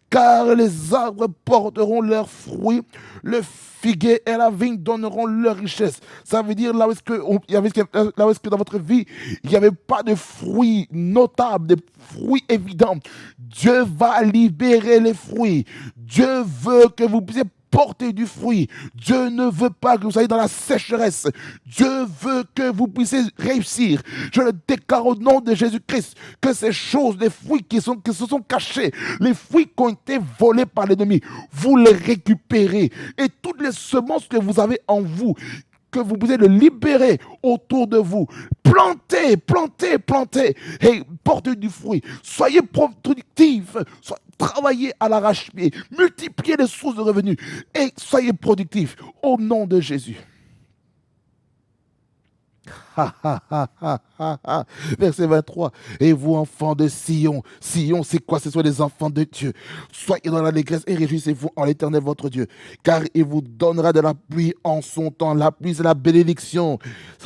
car les arbres porteront leurs fruits, le figuier et la vigne donneront leur richesse. Ça veut dire là où est-ce que dans votre vie, il n'y avait pas de fruits notables, de fruits évidents. Dieu va libérer les fruits. Dieu veut que vous puissiez porter du fruit. Dieu ne veut pas que vous soyez dans la sécheresse. Dieu veut que vous puissiez réussir. Je le déclare au nom de Jésus-Christ que ces choses, les fruits qui se sont cachés, les fruits qui ont été volés par l'ennemi, vous les récupérez. Et toutes les semences que vous avez en vous, que vous puissiez le libérer autour de vous. Plantez, plantez, plantez et portez du fruit. Soyez productifs, travaillez à l'arrache-pied, multipliez les sources de revenus et soyez productifs au nom de Jésus. Verset 23. Et vous, enfants de Sion, Sion, c'est quoi? Ce sont les enfants de Dieu. Soyez dans l'allégresse et réjouissez-vous en l'Éternel votre Dieu, car il vous donnera de la pluie en son temps. La pluie, c'est la bénédiction.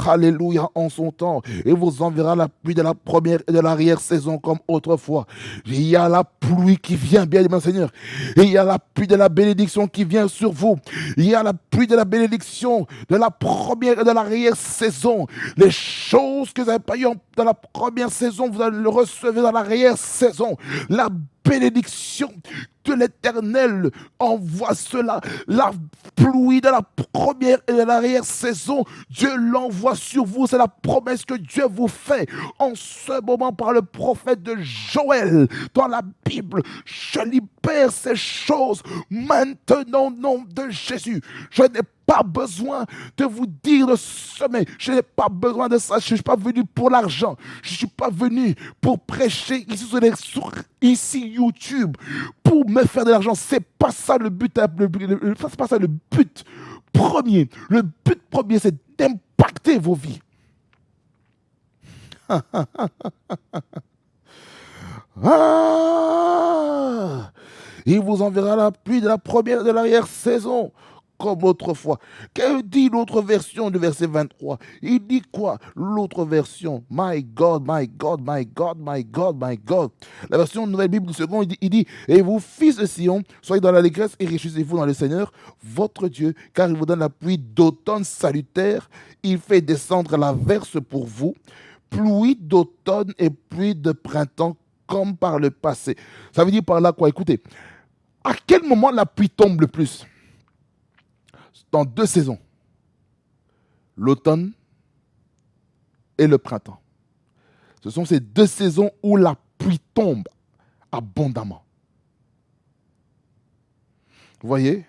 Alléluia, en son temps. Et vous enverra la pluie de la première et de l'arrière-saison comme autrefois. Il y a la pluie qui vient, bien aimé Seigneur. Et il y a la pluie de la bénédiction qui vient sur vous. Il y a la pluie de la bénédiction de la première et de l'arrière-saison. Les choses que vous n'avez pas eues dans la première saison, vous allez le recevoir dans l'arrière-saison. La bénédiction de l'Éternel envoie cela. La pluie de la première et de l'arrière-saison, Dieu l'envoie sur vous. C'est la promesse que Dieu vous fait en ce moment par le prophète de Joël. Dans la Bible, je libère ces choses maintenant au nom de Jésus. Je n'ai pas besoin de vous dire de semer. Je n'ai pas besoin de ça. Je ne suis pas venu pour l'argent. Je ne suis pas venu pour prêcher ici YouTube pour me faire de l'argent. C'est pas ça le but. C'est pas ça le but premier. Le but premier, c'est d'impacter vos vies. Il vous enverra la pluie de la première et de l'arrière-saison, comme autrefois. Que dit l'autre version du verset 23? Il dit quoi, l'autre version? My God, my God, my God, my God, my God. La version Nouvelle Bible du second, il dit, et vous, fils de Sion, soyez dans l'allégresse et réjouissez-vous dans le Seigneur, votre Dieu, car il vous donne la pluie d'automne salutaire. Il fait descendre la verse pour vous, pluie d'automne et pluie de printemps, comme par le passé. Ça veut dire par là quoi? Écoutez, à quel moment la pluie tombe le plus? Dans 2 saisons. L'automne et le printemps. Ce sont ces 2 saisons où la pluie tombe abondamment. Vous voyez?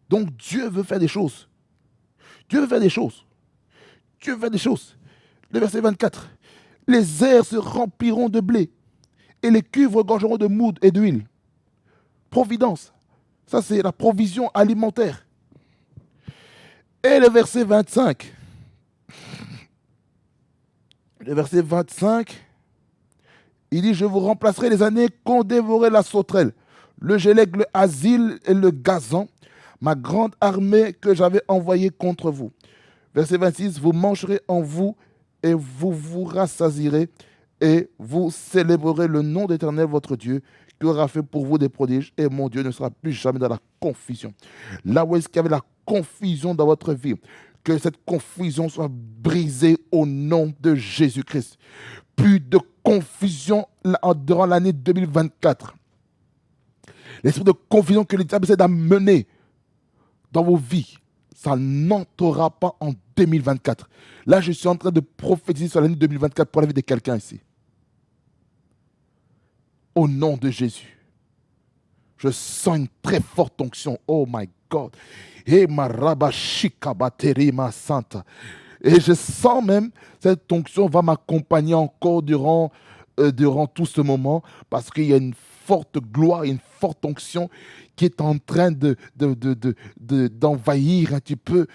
Donc Dieu veut faire des choses. Dieu veut faire des choses. Dieu veut faire des choses. Le verset 24. Les airs se rempliront de blé et les cuves regorgeront de moût et d'huile. Providence. Ça, c'est la provision alimentaire. Et le verset 25. Le verset 25, il dit, je vous remplacerai les années qu'ont dévoré la sauterelle, le gélègue, le asile et le gazan, ma grande armée que j'avais envoyée contre vous. Verset 26, vous mangerez en vous et vous vous rassasierez et vous célébrerez le nom d'Éternel votre Dieu qui aura fait pour vous des prodiges et mon Dieu ne sera plus jamais dans la confusion. Là où est-ce qu'il y avait la confusion dans votre vie, que cette confusion soit brisée au nom de Jésus-Christ. Plus de confusion durant l'année 2024. L'esprit de confusion que le diable essaie d'amener dans vos vies, ça n'entrera pas en 2024. Là, je suis en train de prophétiser sur l'année 2024 pour la vie de quelqu'un ici. Au nom de Jésus. Je sens une très forte onction. Oh my God. Et ma rabashikabateri ma santa. Et je sens même cette onction va m'accompagner encore durant tout ce moment parce qu'il y a une forte gloire, une forte onction qui est en train d'envahir un petit peu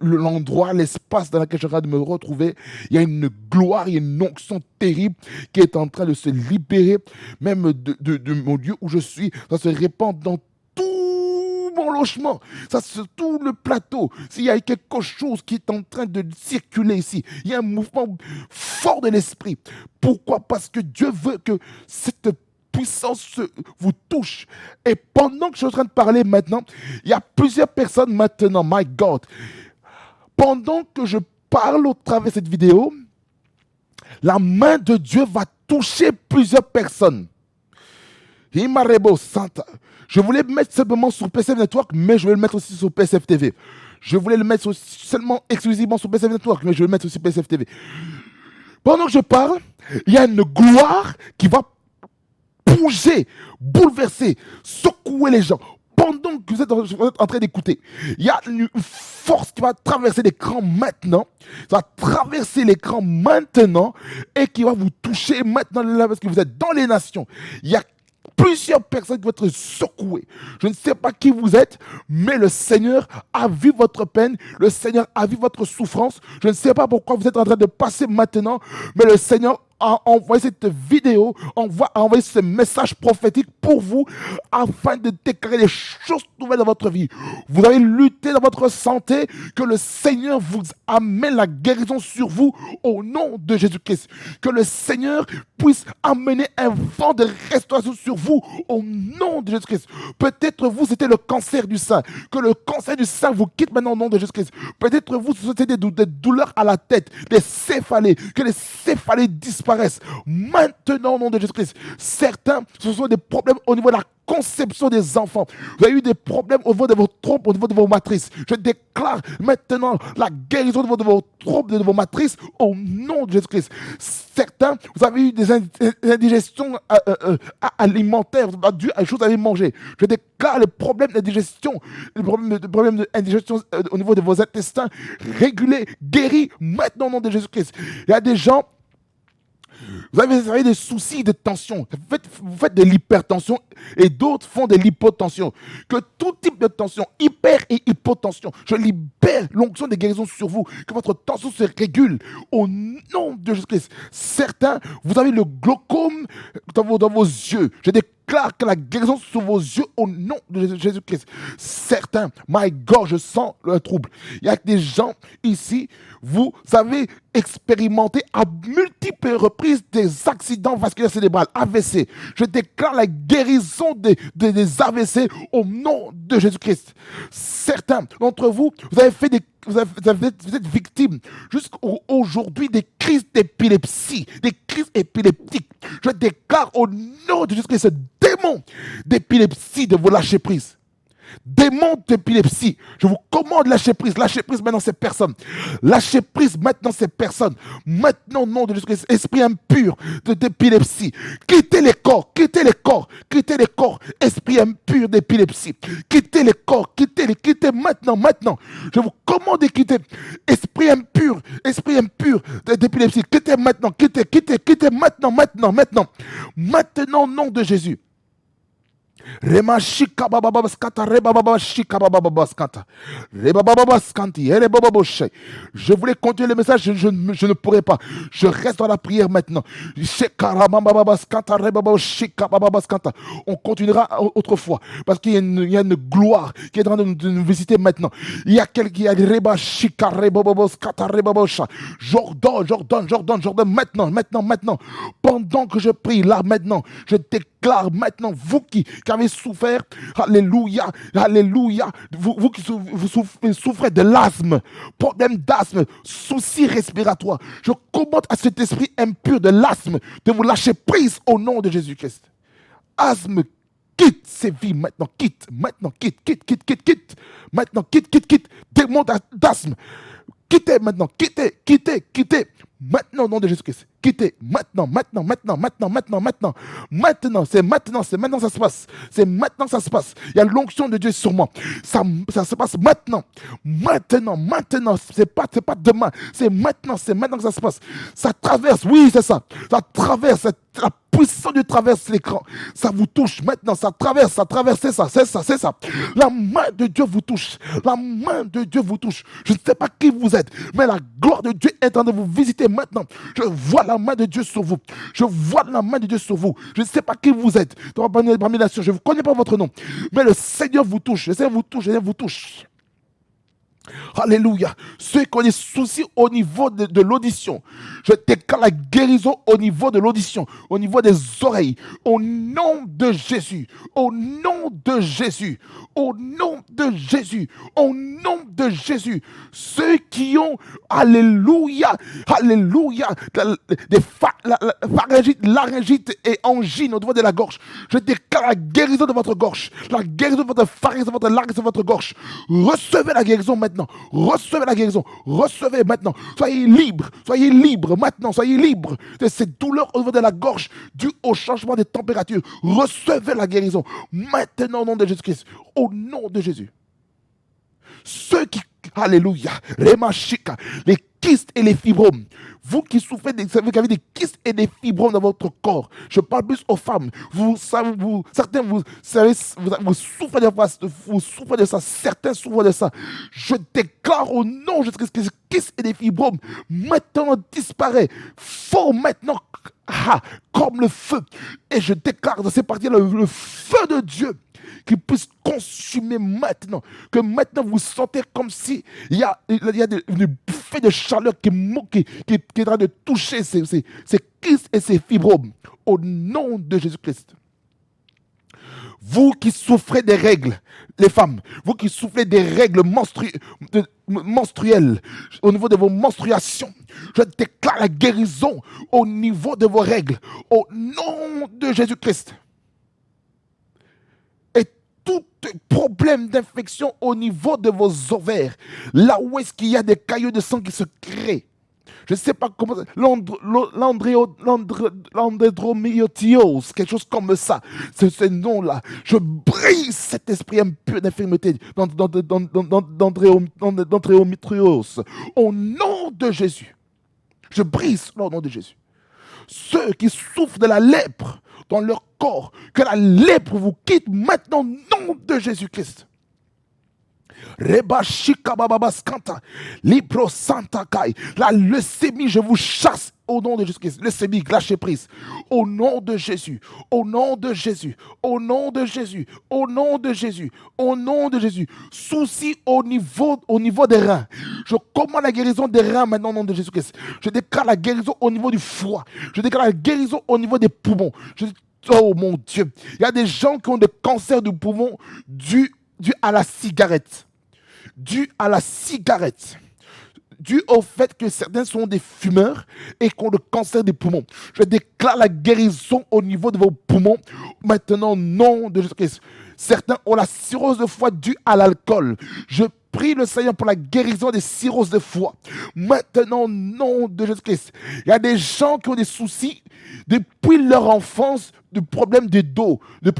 l'endroit, l'espace dans lequel je vais me retrouver. Il y a une gloire, il y a une onction terrible qui est en train de se libérer, même de mon lieu où je suis. Ça se répand dans tout mon logement, tout le plateau. S'il y a quelque chose qui est en train de circuler ici, il y a un mouvement fort de l'esprit. Pourquoi? Parce que Dieu veut que cette puissance vous touche. Et pendant que je suis en train de parler maintenant, il y a plusieurs personnes maintenant, my God. Pendant que je parle au travers de cette vidéo, la main de Dieu va toucher plusieurs personnes. Je voulais le mettre simplement sur PCF Network, mais je vais le mettre aussi sur PCF TV. Je voulais le mettre seulement exclusivement sur PCF Network, mais je vais le mettre aussi sur PCF TV. Pendant que je parle, il y a une gloire qui va bouger, bouleverser, secouer les gens. Pendant que vous êtes en train d'écouter, il y a une force qui va traverser l'écran maintenant. Ça va traverser l'écran maintenant et qui va vous toucher maintenant là parce que vous êtes dans les nations. Il y a plusieurs personnes qui vont être secouées. Je ne sais pas qui vous êtes, mais le Seigneur a vu votre peine, le Seigneur a vu votre souffrance. Je ne sais pas pourquoi vous êtes en train de passer maintenant, mais le Seigneur a envoyé cette vidéo, a envoyé ce message prophétique pour vous afin de déclarer des choses nouvelles dans votre vie. Vous avez lutté dans votre santé, que le Seigneur vous amène la guérison sur vous au nom de Jésus-Christ. Que le Seigneur puisse amener un vent de restauration sur vous au nom de Jésus-Christ. Peut-être vous, c'était le cancer du sein. Que le cancer du sein vous quitte maintenant au nom de Jésus-Christ. Peut-être vous, c'était des douleurs à la tête, des céphalées, que les céphalées disparaissent. Maintenant au nom de Jésus-Christ. Certains, ce sont des problèmes au niveau de la conception des enfants. Vous avez eu des problèmes au niveau de vos trompes, au niveau de vos matrices. Je déclare maintenant la guérison de vos trompes, de vos matrices au nom de Jésus-Christ. Certains, vous avez eu des indigestions alimentaires, vous avez dû à choses à manger. Je déclare les problèmes d'indigestion, les problèmes d'indigestion au niveau de vos intestins régulés, guéris maintenant au nom de Jésus-Christ. Il y a des gens, vous avez des soucis de tension. Vous faites de l'hypertension et d'autres font de l'hypotension. Que tout type de tension, hyper et hypotension, je libère l'onction de guérison sur vous. Que votre tension se régule au nom de Jésus-Christ. Certains, vous avez le glaucome dans vos yeux. Je déclare que la guérison sur vos yeux au nom de Jésus-Christ. Certains, my God, je sens le trouble. Il y a des gens ici, vous avez expérimenté à multiples reprises des accidents vasculaires cérébraux, AVC. Je déclare la guérison des AVC au nom de Jésus-Christ. Certains d'entre vous, vous êtes victimes jusqu'à aujourd'hui des crises d'épilepsie, des crises épileptiques. Je déclare au nom de Jésus-Christ ce démon d'épilepsie de vous lâcher prise. Démon d'épilepsie, je vous commande lâcher prise maintenant ces personnes. Lâchez prise maintenant ces personnes. Maintenant au nom de Jésus-Christ, esprit impur d'épilepsie. Quittez les corps, esprit impur d'épilepsie. Quittez les corps, quittez maintenant. Je vous commande de quitter. Esprit impur d'épilepsie. Quittez maintenant, quittez maintenant. Maintenant au nom de Jésus. Je voulais continuer le message, je ne pourrais pas. Je reste dans la prière maintenant. On continuera autrefois parce qu'il y a une gloire qui est en train de nous visiter maintenant. Il y a quelqu'un qui a Jordan, maintenant. Pendant que je prie, là, maintenant, je déclare maintenant, vous qui avez souffert, alléluia, vous qui souffrez de l'asthme, problème d'asthme, soucis respiratoires, je commande à cet esprit impur de l'asthme de vous lâcher prise au nom de Jésus-Christ. Asthme, quitte ces vies maintenant, quitte, maintenant, démon d'asthme, quittez maintenant, quittez, maintenant au nom de Jésus-Christ. Quittez, maintenant, c'est maintenant ça se passe. C'est maintenant que ça se passe. Il y a l'onction de Dieu sur moi. Ça se passe maintenant, c'est pas demain, c'est maintenant que ça se passe. Ça traverse, oui, c'est ça. Ça traverse, la puissance de traverse l'écran. Ça vous touche maintenant, ça traverse, c'est ça. La main de Dieu vous touche. Je ne sais pas qui vous êtes, mais la gloire de Dieu est en train de vous visiter maintenant. Je vois la main de Dieu sur vous. Je ne sais pas qui vous êtes. Parmi les nations, je ne connais pas votre nom. Mais le Seigneur vous touche. Alléluia. Ceux qui ont des soucis au niveau de l'audition, je déclare la guérison au niveau de l'audition, au niveau des oreilles, au nom de Jésus, ceux qui ont, alléluia, des laryngite et angine au niveau de la gorge, je déclare la guérison de votre gorge, la guérison de votre pharynx, de votre larynx, de votre gorge. Recevez la guérison maintenant. Recevez maintenant. Soyez libre maintenant. Soyez libre de ces douleurs au niveau de la gorge dues au changement de température. Recevez la guérison maintenant au nom de Jésus-Christ. Au nom de Jésus. Ceux qui, alléluia, les kystes et les fibromes, vous qui souffrez, vous qui avez des kystes et des fibromes dans votre corps, je parle plus aux femmes, certains souffrez de ça, certains souffrent de ça. Je déclare au nom de Jésus-Christ que ces kystes et des fibromes maintenant disparaissent, font maintenant comme le feu. Et je déclare dans ces parties le feu de Dieu qui puisse consumer maintenant, que maintenant vous sentez comme si il y a une fait de chaleur qui est en train de toucher ses kystes et ses fibromes. Au nom de Jésus-Christ. Vous qui souffrez des règles, les femmes, vous qui souffrez des règles menstruelles, au niveau de vos menstruations, je déclare la guérison au niveau de vos règles, au nom de Jésus-Christ. Et tout problème d'infection au niveau de vos ovaires, là où est-ce qu'il y a des caillots de sang qui se créent, je ne sais pas comment, l'endromyotiose, quelque chose comme ça, ce nom-là. Je brise cet esprit impur d'infirmité d'endométriose. Au nom de Jésus. Je brise au nom de Jésus. Ceux qui souffrent de la lèpre dans leur corps, que la lèpre vous quitte maintenant au nom de Jésus-Christ. Reba Shika Baba Skanta, Libro Santa Kai, la leucémie, je vous chasse au nom de Jésus-Christ. Leucémie, lâchez prise. Au nom de Jésus, au nom de Jésus, au nom de Jésus, au nom de Jésus, au nom de Jésus. Souci au niveau des reins. Je commande la guérison des reins maintenant au nom de Jésus-Christ. Je déclare la guérison au niveau du foie. Je déclare la guérison au niveau des poumons. Oh mon Dieu, il y a des gens qui ont des cancers du poumon dû à la cigarette. Dû à la cigarette, dû au fait que certains sont des fumeurs et qui ont le cancer des poumons. Je déclare la guérison au niveau de vos poumons, maintenant au nom de Jésus-Christ. Certains ont la cirrhose de foie due à l'alcool. Je prie le Seigneur pour la guérison des cirrhoses de foie. Maintenant au nom de Jésus-Christ. Il y a des gens qui ont des soucis depuis leur enfance, du problème du dos, du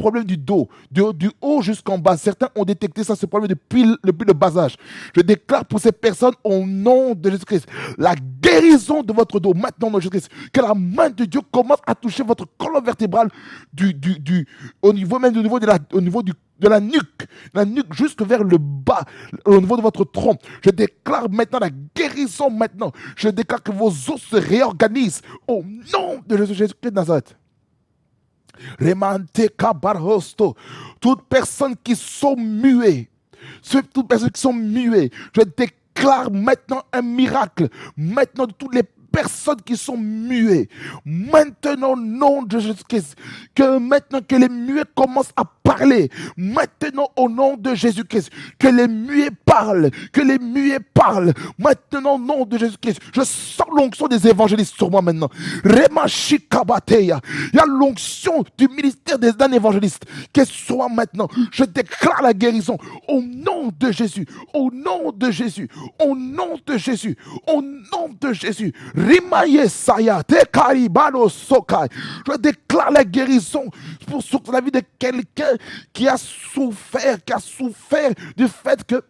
haut jusqu'en bas. Certains ont détecté ça, ce problème depuis le bas âge. Je déclare pour ces personnes au nom de Jésus-Christ la guérison de votre dos maintenant au nom de Jésus-Christ. Que la main de Dieu commence à toucher votre colonne vertébrale au niveau de la nuque jusque vers le bas, au niveau de votre tronc. Je déclare maintenant la guérison maintenant. Je déclare que vos os se réorganisent au nom de Jésus-Christ de Nazareth. Remante kabarhosto. Toutes personnes qui sont muées, je déclare maintenant un miracle. Maintenant, de toutes les personnes qui sont muées, maintenant au nom de Jésus-Christ, que maintenant que les muets commencent à parler, maintenant au nom de Jésus-Christ, que les muets parlent, maintenant au nom de Jésus-Christ. Je sens l'onction des évangélistes sur moi maintenant. Remashikabateya. Il y a l'onction du ministère d'un évangéliste qui est sur moi maintenant. Je déclare la guérison au nom de Jésus, au nom de Jésus, au nom de Jésus, au nom de Jésus. Rimaye Saya, Tekaribano Sokai. Je déclare la guérison sur la vie de quelqu'un qui a souffert du fait que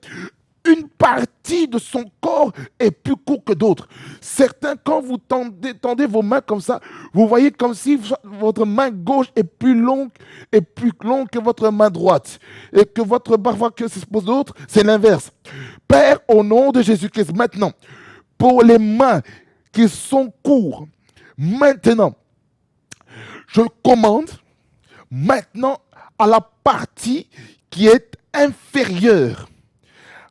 une partie de son corps est plus court que d'autres. Certains, quand vous tendez vos mains comme ça, vous voyez comme si votre main gauche est plus longue que votre main droite. Et que votre parfois que c'est pour d'autres, c'est l'inverse. Père, au nom de Jésus-Christ, maintenant, pour les mains qui sont courts, maintenant, je commande maintenant à la partie qui est inférieure,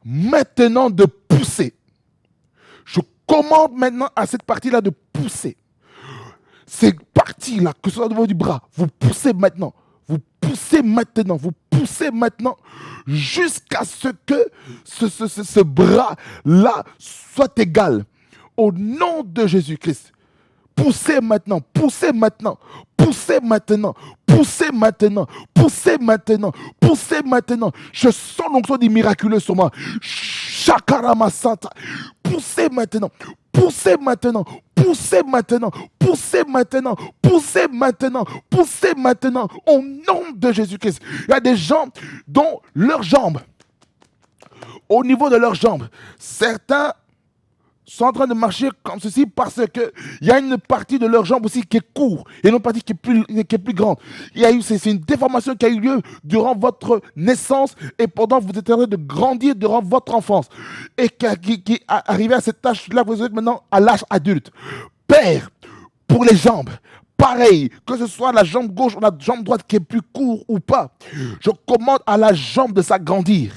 maintenant de pousser. Je commande maintenant à cette partie-là de pousser. Ces parties-là, que ce soit au niveau du bras, vous poussez maintenant. Vous poussez maintenant jusqu'à ce que ce bras-là soit égal. Au nom de Jésus-Christ. Poussez maintenant. Je sens l'onction des miraculeux sur moi. Shakarama Santa. Poussez maintenant. Au nom de Jésus-Christ. Il y a des gens dont leurs jambes, au niveau de leurs jambes, certains sont en train de marcher comme ceci parce qu'il y a une partie de leur jambe aussi qui est courte et une autre partie qui est plus grande. C'est une déformation qui a eu lieu durant votre naissance et pendant que vous êtes en train de grandir durant votre enfance et qui est arrivé à cette âge-là, vous êtes maintenant à l'âge adulte. Père, pour les jambes, pareil, que ce soit la jambe gauche ou la jambe droite qui est plus courte ou pas, je commande à la jambe de s'agrandir.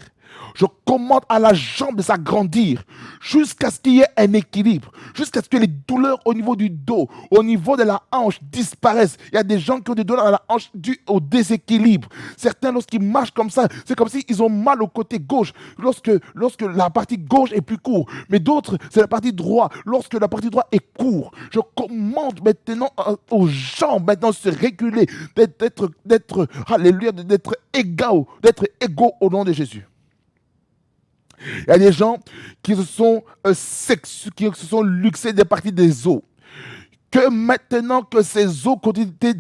Je commande à la jambe de s'agrandir jusqu'à ce qu'il y ait un équilibre, jusqu'à ce que les douleurs au niveau du dos, au niveau de la hanche disparaissent. Il y a des gens qui ont des douleurs à la hanche dues au déséquilibre. Certains, lorsqu'ils marchent comme ça, c'est comme s'ils ont mal au côté gauche, lorsque la partie gauche est plus courte. Mais d'autres, c'est la partie droite, lorsque la partie droite est courte. Je commande maintenant aux jambes maintenant de se réguler, alléluia, d'être égaux au nom de Jésus. Il y a des gens qui se sont luxés des parties des os. Que maintenant que ces os qui ont été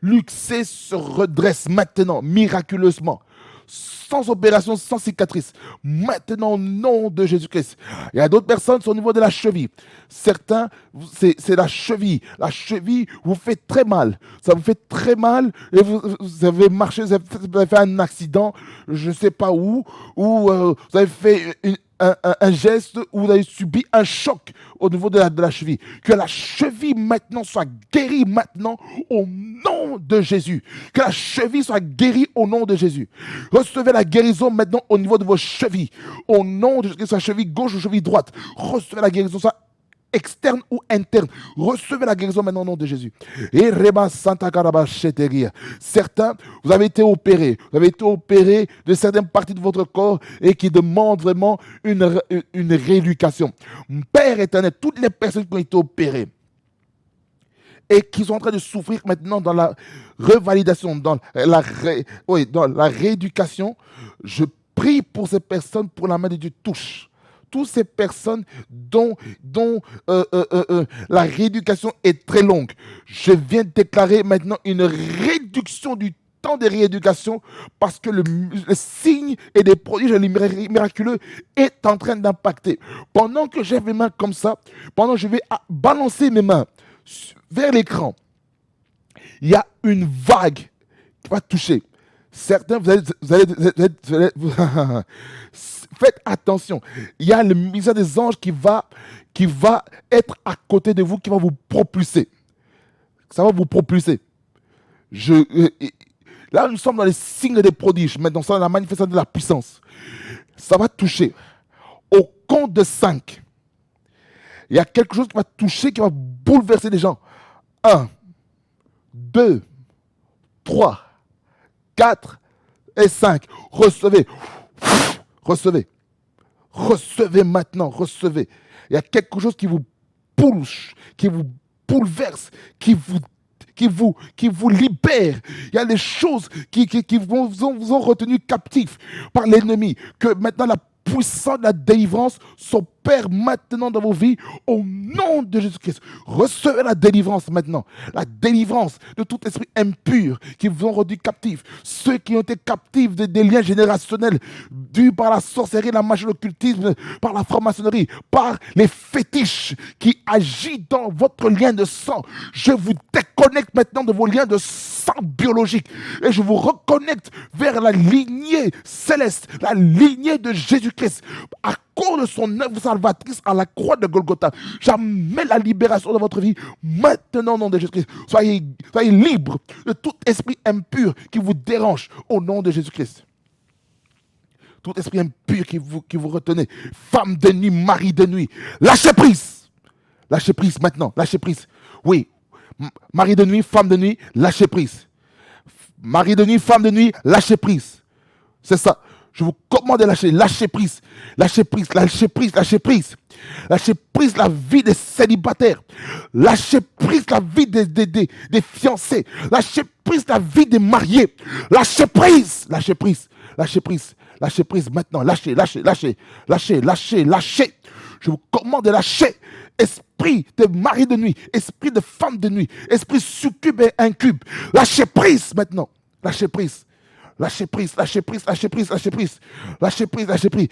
luxés se redressent maintenant, miraculeusement. Sans opération, sans cicatrice. Maintenant, au nom de Jésus-Christ. Il y a d'autres personnes, c'est au niveau de la cheville. Certains, c'est la cheville. La cheville vous fait très mal. Ça vous fait très mal et vous avez marché, vous avez fait un accident, je ne sais pas où, ou vous avez fait un geste où vous avez subi un choc au niveau de la cheville. Que la cheville maintenant soit guérie maintenant au nom de Jésus. Que la cheville soit guérie au nom de Jésus. Recevez la guérison maintenant au niveau de vos chevilles. Au nom de Jésus, que ce soit cheville gauche ou cheville droite. Recevez la guérison, soit externe ou interne. Recevez la guérison maintenant au nom de Jésus. Et Reba Santa Carabacheteria. Certains, vous avez été opérés. Vous avez été opérés de certaines parties de votre corps et qui demandent vraiment une rééducation. Père éternel, toutes les personnes qui ont été opérées et qui sont en train de souffrir maintenant dans la revalidation, dans la rééducation, je prie pour ces personnes, pour la main de Dieu touche. Toutes ces personnes dont la rééducation est très longue. Je viens de déclarer maintenant une réduction du temps de rééducation parce que le signe et des prodiges miraculeux est en train d'impacter. Pendant que j'ai mes mains comme ça, pendant que je vais balancer mes mains vers l'écran, il y a une vague qui va toucher. Certains, vous allez faites attention. Il y a le ministère des anges qui va être à côté de vous, qui va vous propulser. Ça va vous propulser. Là, nous sommes dans les signes des prodiges. Maintenant, ça, dans la manifestation de la puissance. Ça va toucher. Au compte de 5. Il y a quelque chose qui va toucher, qui va bouleverser les gens. 1, 2, 3, 4 et 5. Recevez. Recevez. Recevez maintenant. Recevez. Il y a quelque chose qui vous pousse, qui vous bouleverse, qui vous libère. Il y a des choses qui vous ont retenu captifs par l'ennemi. Que maintenant la puissance de la délivrance s'opère maintenant dans vos vies au nom de Jésus-Christ. Recevez la délivrance maintenant. La délivrance de tout esprit impur qui vous ont rendu captifs. Ceux qui ont été captifs des liens générationnels dus par la sorcellerie, la magie, l'occultisme, par la franc-maçonnerie, par les fétiches qui agissent dans votre lien de sang. Je vous déconnecte maintenant de vos liens de sang biologique et je vous reconnecte vers la lignée céleste, la lignée de Jésus-Christ. À cause de son œuvre salvatrice à la croix de Golgotha, j'amène la libération de votre vie maintenant au nom de Jésus-Christ. Soyez libres de tout esprit impur qui vous dérange au nom de Jésus-Christ. Tout esprit impur qui vous retenait, femme de nuit, mari de nuit, lâchez prise. Lâchez prise maintenant, lâchez prise. Oui, mari de nuit, femme de nuit, lâchez prise. Mari de nuit, femme de nuit, lâchez prise. C'est ça. Je vous commande de lâcher prise. Lâchez prise, lâchez prise, lâchez prise. Lâchez prise la vie des célibataires. Lâchez prise la vie des fiancés. Lâchez prise la vie des mariés. Lâchez prise, lâchez prise, lâchez prise, lâchez prise maintenant. Lâchez, lâchez, lâchez, lâchez, lâchez, lâchez. Je vous commande de lâcher. Esprit de mari de nuit, esprit de femme de nuit, esprit succube et incube. Lâchez prise maintenant. Lâchez prise. Lâchez prise, lâchez prise, lâchez prise, lâchez prise. Lâchez prise, lâchez prise.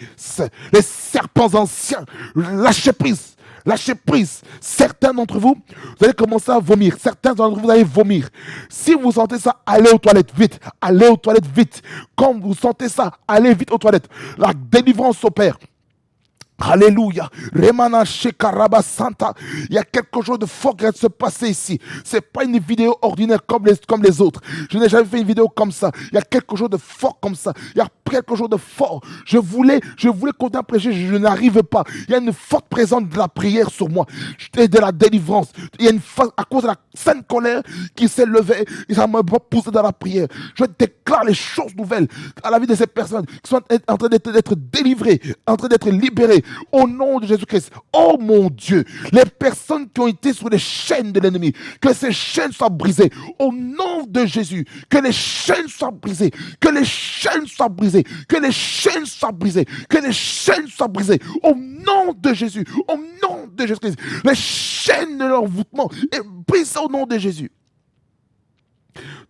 Les serpents anciens, lâchez prise. Lâchez prise. Certains d'entre vous, vous allez commencer à vomir. Certains d'entre vous allez vomir. Si vous sentez ça, allez aux toilettes vite. Allez aux toilettes vite. Quand vous sentez ça, allez vite aux toilettes. La délivrance s'opère. Alléluia. Remana Shekaraba Santa. Il y a quelque chose de fort qui va se passer ici. Ce n'est pas une vidéo ordinaire comme les autres. Je n'ai jamais fait une vidéo comme ça. Il y a quelque chose de fort comme ça. Il y a quelque chose de fort. Je voulais continuer à prêcher. Je n'arrive pas. Il y a une forte présence de la prière sur moi. Et de la délivrance. Il y a à cause de la sainte colère qui s'est levée. Et ça m'a poussé dans la prière. Je déclare les choses nouvelles à la vie de ces personnes qui sont en train d'être délivrées, en train d'être libérées. Au nom de Jésus-Christ, oh mon Dieu, les personnes qui ont été sous les chaînes de l'ennemi, que ces chaînes soient brisées. Au nom de Jésus, que les chaînes soient brisées, que les chaînes soient brisées, que les chaînes soient brisées, que les chaînes soient brisées. Au nom de Jésus, au nom de Jésus-Christ, les chaînes de l'envoûtement est brisées au nom de Jésus.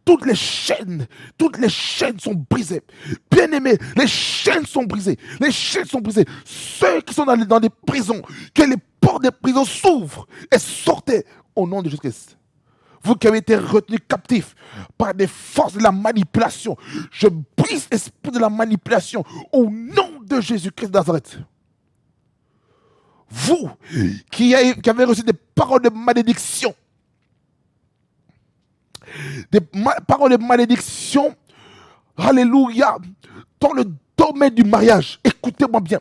Toutes les chaînes sont brisées. Bien-aimés, les chaînes sont brisées. Les chaînes sont brisées. Ceux qui sont dans des prisons, que les portes des prisons s'ouvrent et sortez au nom de Jésus-Christ. Vous qui avez été retenus captifs par des forces de la manipulation, je brise l'esprit de la manipulation au nom de Jésus-Christ de Nazareth. Vous qui avez reçu des paroles de malédiction, des paroles de malédiction, alléluia, dans le domaine du mariage. Écoutez-moi bien.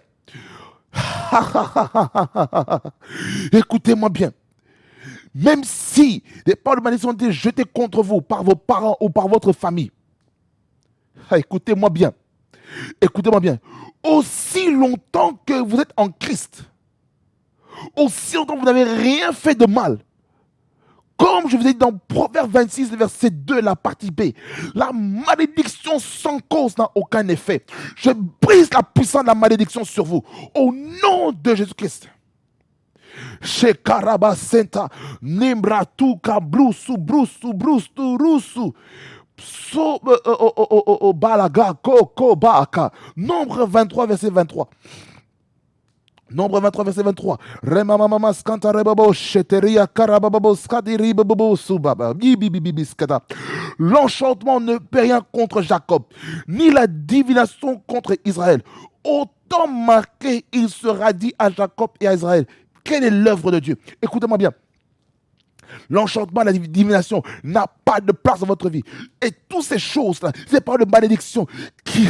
Écoutez-moi bien. Même si des paroles de malédiction ont été jetées contre vous par vos parents ou par votre famille, écoutez-moi bien. Écoutez-moi bien. Aussi longtemps que vous êtes en Christ, aussi longtemps que vous n'avez rien fait de mal, comme je vous ai dit dans Proverbe 26, verset 2, la partie B, la malédiction sans cause n'a aucun effet. Je brise la puissance de la malédiction sur vous. Au nom de Jésus-Christ. Shekaraba Senta, Nimbratuka, Brusu, Rusu. Balaga, Koko, Baka. Nombre 23, verset 23. Nombre 23, verset 23. L'enchantement ne peut rien contre Jacob, ni la divination contre Israël. Autant marqué il sera dit à Jacob et à Israël. Quelle est l'œuvre de Dieu? Écoutez-moi bien. L'enchantement, la divination n'a pas de place dans votre vie. Et toutes ces choses-là, ces paroles de malédiction qui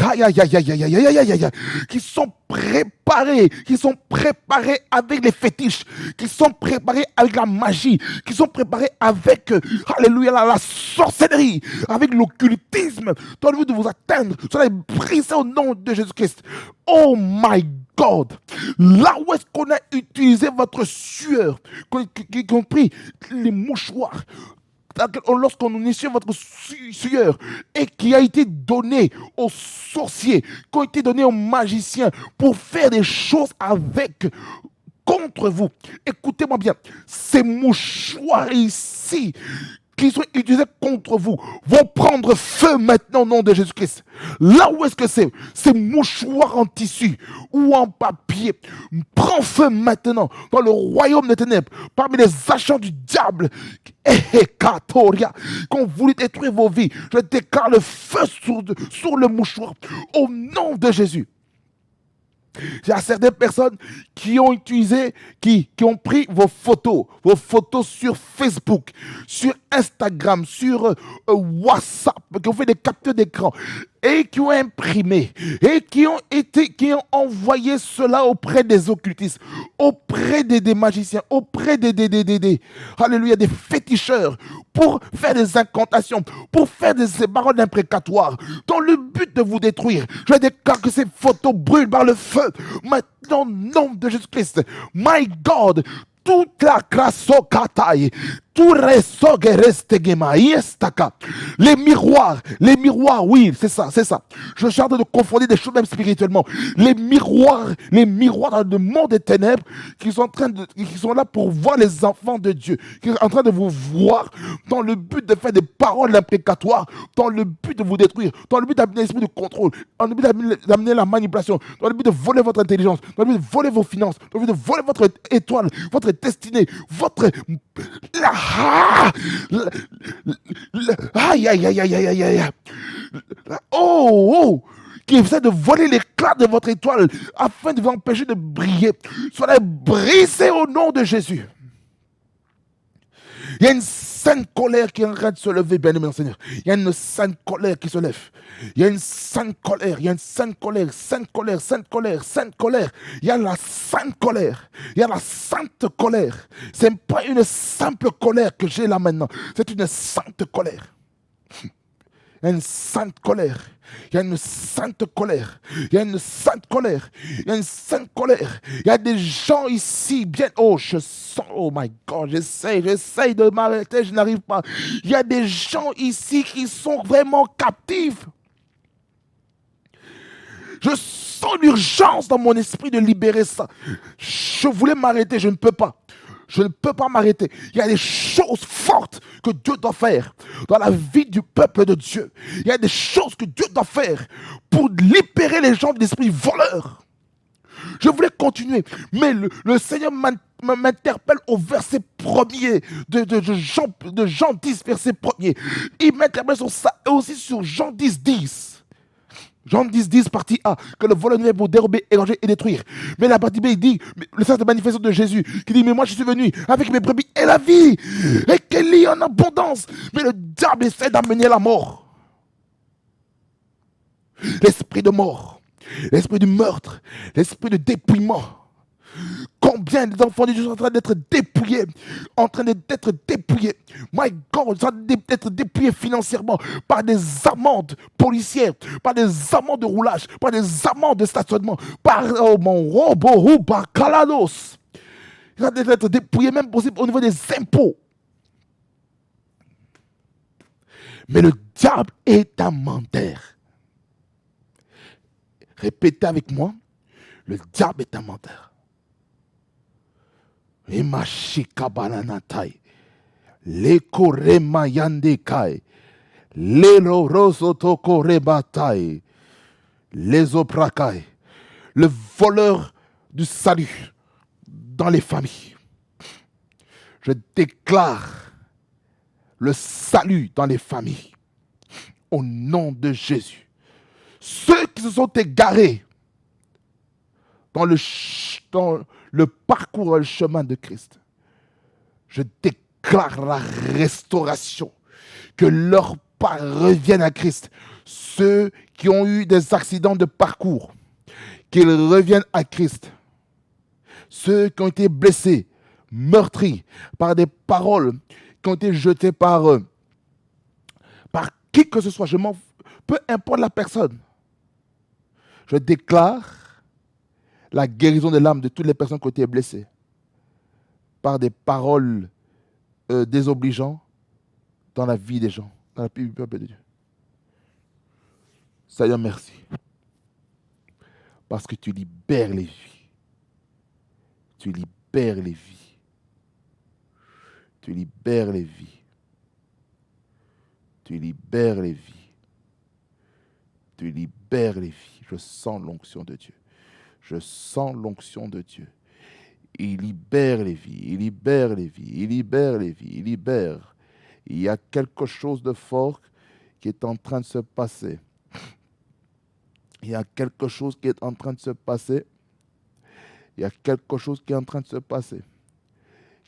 sont préparées, avec les fétiches, qui sont préparées avec la magie, qui sont préparées avec, alléluia, la sorcellerie, avec l'occultisme, dans le but de vous atteindre, soyez brisés au nom de Jésus-Christ. Oh my God, là où est-ce qu'on a utilisé votre sueur, qui ont pris les mouchoirs, lorsqu'on initiait votre sueur et qui a été donné aux sorciers, qui ont été donnés aux magiciens pour faire des choses avec, contre vous. Écoutez-moi bien, ces mouchoirs ici, qui sont utilisés contre vous, vont prendre feu maintenant au nom de Jésus-Christ. Là où est-ce que c'est? Ces mouchoirs en tissu ou en papier prend feu maintenant dans le royaume des ténèbres, parmi les agents du diable qui ont voulu détruire vos vies. Je déclare le feu sur le mouchoir au nom de Jésus. Il y a certaines personnes qui ont utilisé, qui ont pris vos photos sur Facebook, sur Instagram, sur WhatsApp, qui ont fait des captures d'écran et qui ont imprimé et qui ont envoyé cela auprès des occultistes, auprès des magiciens, auprès alléluia, des féticheurs, pour faire des incantations, pour faire des paroles imprécatoires, dans le but de vous détruire. Je déclare que ces photos brûlent par le feu. Maintenant, au nom de Jésus-Christ, my God, toute la crassocataille, tout les miroirs, oui, c'est ça. Je suis en train de confondre des choses même spirituellement. Les miroirs dans le monde des ténèbres qui sont là pour voir les enfants de Dieu, qui sont en train de vous voir dans le but de faire des paroles imprécatoires, dans le but de vous détruire, dans le but d'amener l'esprit de contrôle, dans le but d'amener la manipulation, dans le but de voler votre intelligence, dans le but de voler vos finances, dans le but de voler votre étoile, votre destinée, votre... Aïe. Oh, qui essaie de voler l'éclat de votre étoile afin de vous empêcher de briller, soyez brisés au nom de Jésus. Il y a une sainte colère qui est en train de se lever, bien-aimé Seigneur. Il y a une sainte colère qui se lève. Il y a une sainte colère, il y a une sainte colère, sainte colère, sainte colère, sainte colère. Il y a la sainte colère, il y a la sainte colère. Ce n'est pas une simple colère que j'ai là maintenant, c'est une sainte colère. Il y a une sainte colère. Il y a une sainte colère. Il y a une sainte colère. Il y a une sainte colère. Il y a des gens ici, bien. Oh, je sens. Oh my God, j'essaye de m'arrêter, je n'arrive pas. Il y a des gens ici qui sont vraiment captifs. Je sens l'urgence dans mon esprit de libérer ça. Je voulais m'arrêter, je ne peux pas. Je ne peux pas m'arrêter. Il y a des choses fortes que Dieu doit faire dans la vie du peuple de Dieu. Il y a des choses que Dieu doit faire pour libérer les gens de l'esprit voleur. Je voulais continuer, mais le Seigneur m'interpelle au verset 1er de Jean 10, verset 1er. Il m'interpelle sur ça et aussi sur Jean 10, 10. Jean 10, 10, partie A, que le voleur ne vient pour dérober, égorger et détruire. Mais la partie B, il dit, le sens de manifestation de Jésus, qui dit, mais moi je suis venu avec mes brebis et la vie, et qu'elle y en abondance. Mais le diable essaie d'amener la mort. L'esprit de mort, l'esprit du meurtre, l'esprit de dépouillement. Combien d'enfants de Dieu sont en train d'être dépouillés, My God, sont en train d'être dépouillés financièrement par des amendes policières, par des amendes de roulage, par des amendes de stationnement, par mon robot, par Calados. Ils sont en train d'être dépouillés même possible au niveau des impôts. Mais le diable est un menteur. Répétez avec moi, le diable est un menteur. Imashikabalanatai, lekoremayandekai, lelorosotokorebatai, lesoprakai, le voleur du salut dans les familles. Je déclare le salut dans les familles au nom de Jésus. Ceux qui se sont égarés dans le parcours, le chemin de Christ, je déclare la restauration, que leurs pas reviennent à Christ. Ceux qui ont eu des accidents de parcours, qu'ils reviennent à Christ. Ceux qui ont été blessés, meurtris par des paroles qui ont été jetées par qui que ce soit, peu importe la personne. Je déclare la guérison de l'âme de toutes les personnes qui ont été blessées par des paroles désobligeantes dans la vie des gens, dans la vie du peuple de Dieu. Seigneur, merci. Parce que tu libères les vies. Tu libères les vies. Tu libères les vies. Tu libères les vies. Tu libères les vies. Je sens l'onction de Dieu. Je sens l'onction de Dieu. Il libère les vies, il libère les vies, il libère les vies, il libère. Il y a quelque chose de fort qui est en train de se passer. Il y a quelque chose qui est en train de se passer. Il y a quelque chose qui est en train de se passer.